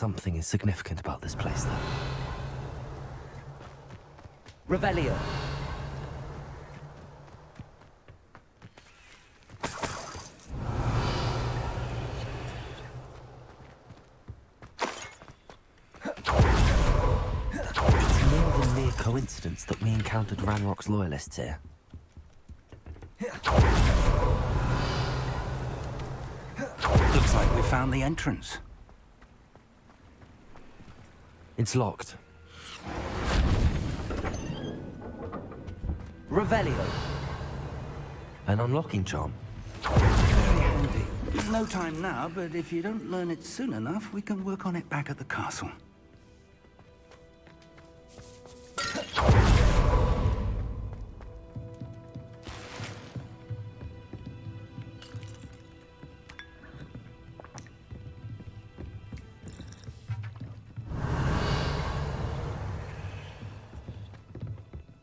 Something is significant about this place, though. Revelio. It's more than mere coincidence that we encountered Ranrock's loyalists here. Looks like we found the entrance. It's locked. Revelio. An unlocking charm. Very handy. No time now, but if you don't learn it soon enough, we can work on it back at the castle.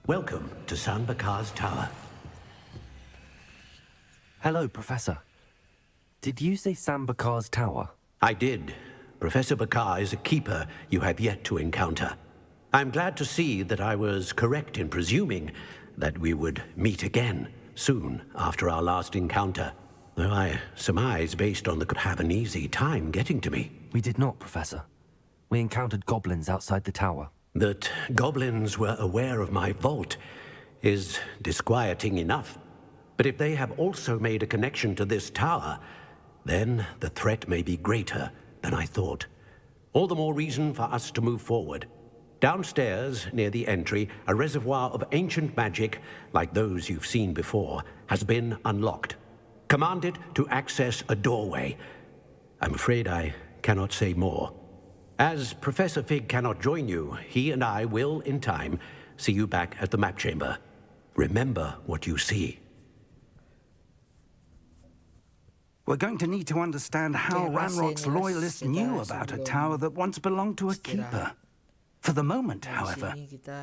Welcome to San Bakar's tower. Hello, Professor. Did you say Sam Bakar's tower? I did. Professor Bakar is a keeper you have yet to encounter. I'm glad to see that I was correct in presuming that we would meet again soon after our last encounter. Though I surmise based on the could have an easy time getting to me. We did not, Professor. We encountered goblins outside the tower. That goblins were aware of my vault is disquieting enough. But if they have also made a connection to this tower, then the threat may be greater than I thought. All the more reason for us to move forward. Downstairs, near the entry, a reservoir of ancient magic, like those you've seen before, has been unlocked. Commanded to access a doorway. I'm afraid I cannot say more. As Professor Fig cannot join you, he and I will, in time, see you back at the map chamber. Remember what you see. We're going to need to understand how Ranrock's loyalists knew about a tower that once belonged to a keeper. For the moment, however,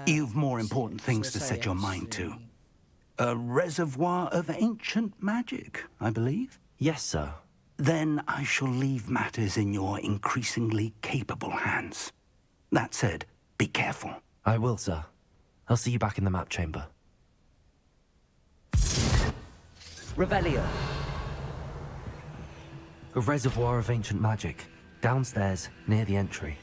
you've more important things to set your mind to. A reservoir of ancient magic, I believe? Yes, sir. Then I shall leave matters in your increasingly capable hands. That said, be careful. I will, sir. I'll see you back in the map chamber. Revelio. A reservoir of ancient magic. Downstairs, near the entry.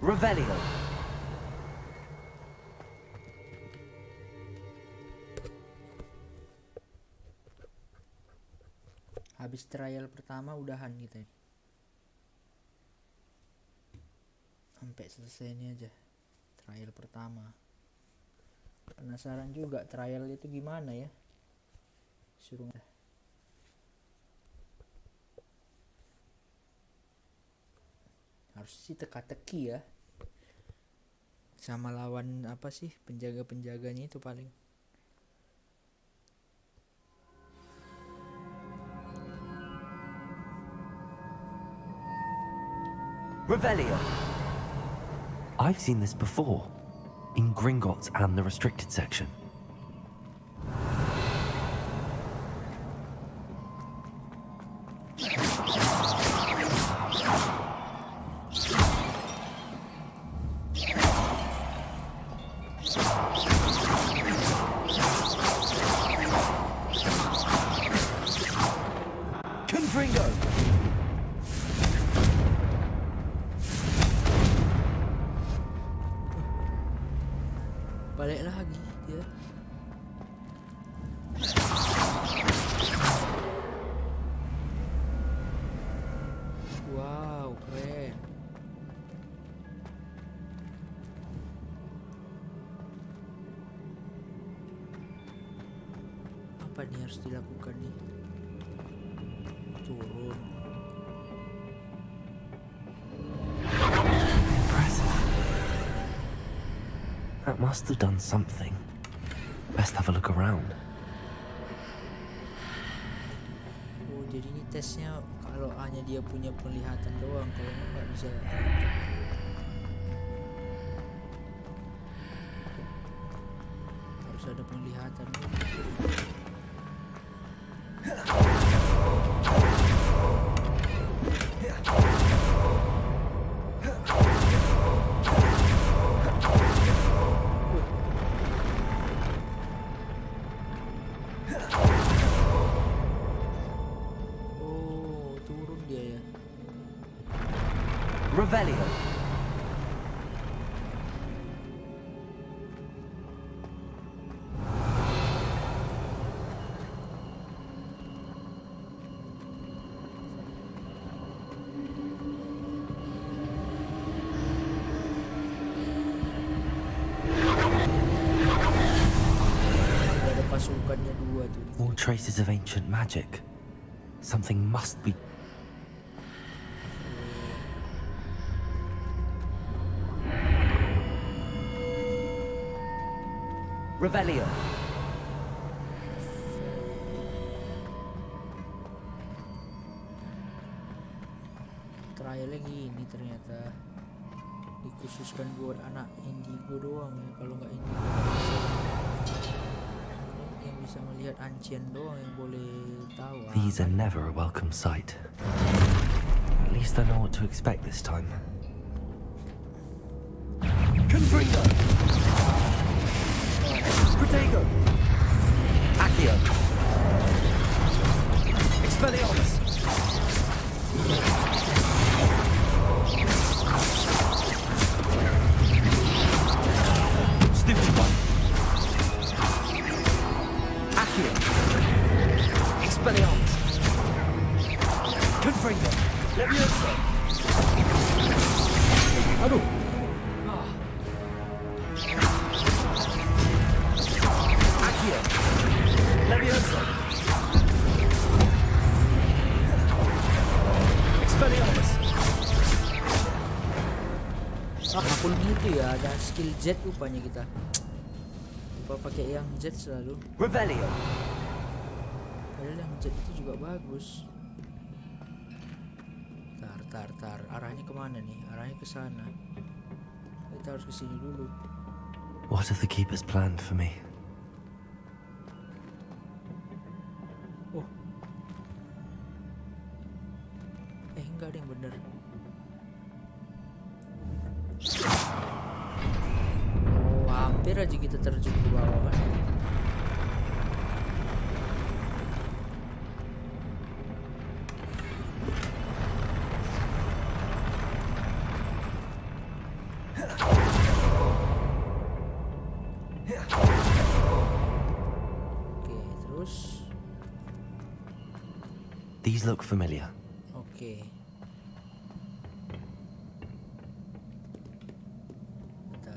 Revelio. Habis trial pertama udahan kita. Sampai selesai ini aja. Trial pertama. Penasaran juga trial itu gimana ya? Suruh harus sih teka-teki ya. Sama lawan apa sih penjaga-penjaganya itu paling. Revelio. I've seen this before, in Gringotts and the restricted section. Balik lagi dia. Wow, keren. Apa nih harus dilakukan nih? Turun. That must have done something. Best have a look around. Oh, jadi ini tesnya kalau hanya dia punya penglihatan doang, kalau nggak bisa. Harus ada penglihatan. Oh, turun dia ya. Revelio. Ada pasukannya dua tuh. More traces of ancient magic. Something must be. Revelio. Trialnya gini ternyata dikhususkan buat anak indigo doang ya. Kalau nggak indigo yang bisa melihat ancien doang yang boleh tahu. These are never a welcome sight. At least I know what to expect this time. Confringo! Protego! Accio! Expelliarmus! Stupid one! Accio! Expelliarmus! Confringo! Leviosa! Aduh! Accio! Leviosa! Expelliarmus! Apapun itu ya, ada skill Z rupanya kita. Lupa pakai yang Z selalu. Revelio. Padahal yang Z itu juga bagus. Tar. Arahnya kemana nih? Arahnya ke sana. Kita harus ke sini dulu. What have the keepers planned for me? Oh. Enggak ada yang bener. Oh, hampir aja kita terjun ke bawah kan. Oke, terus. These look familiar. Oke.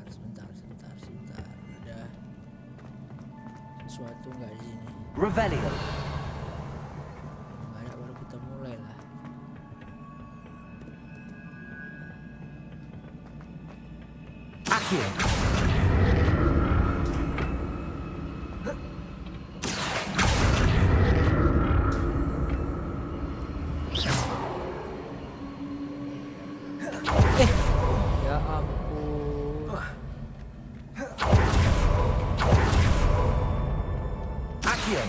Sebentar. Ada sesuatu nggak di sini? Revelio. Nggak ada, baru kita mulai lah. Accio. Ya ampun. Accio.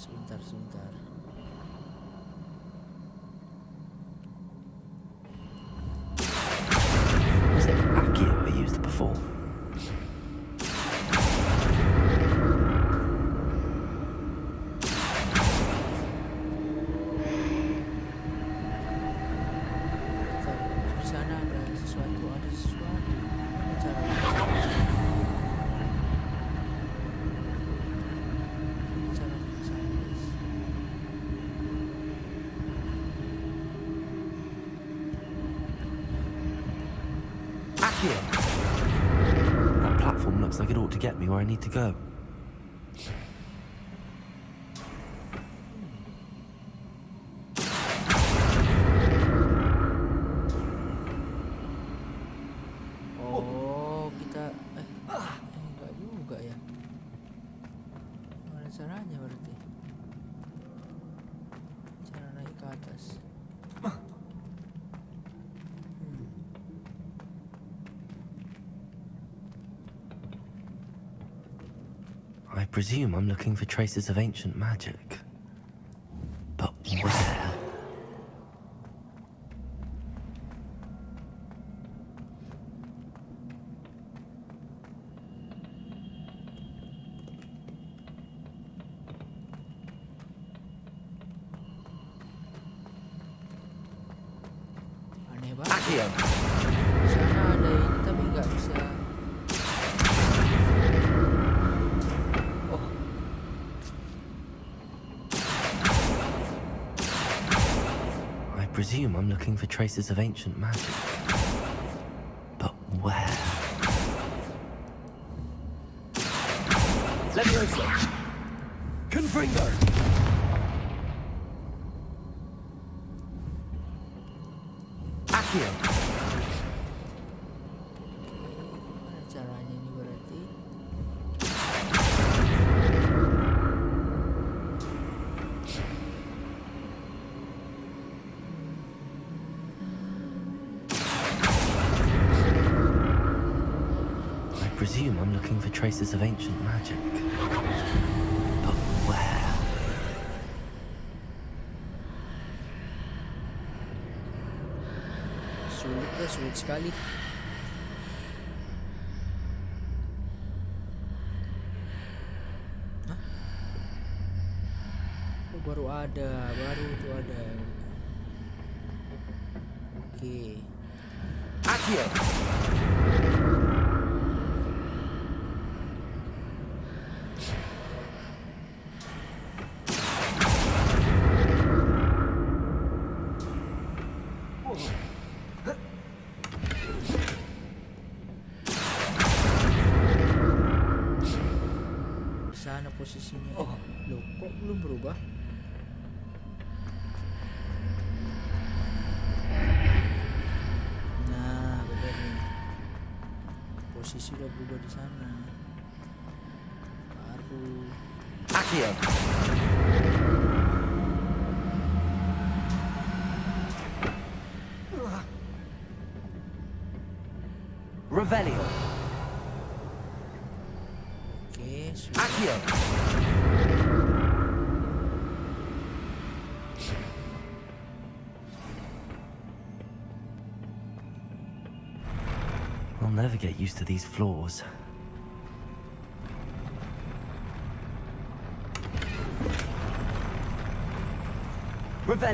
Sebentar. Was it Accio I used before? Di sana ada sesuatu. Gimana caranya? Cara ke sana, guys. Accio. That platform looks like it ought to get me where I need to go. I presume I'm looking for traces of ancient magic. But where? Aneh banget. Sana ada ini tapi nggak bisa. Oh. I presume I'm looking for traces of ancient magic. But where? Leviosa! Confringo! Accio! Gimana caranya ini berarti? I presume I'm looking for traces of ancient magic. But where? Sulit sekali. Hah? Oh, baru tuh ada. Oke. Accio! Sana posisinya. Loh, kok belum berubah? Nah, benar nih. Posisi udah berubah di sana. Baru. Accio! Revelio! Oke, Accio! I'll never get used to these floors. Revelio!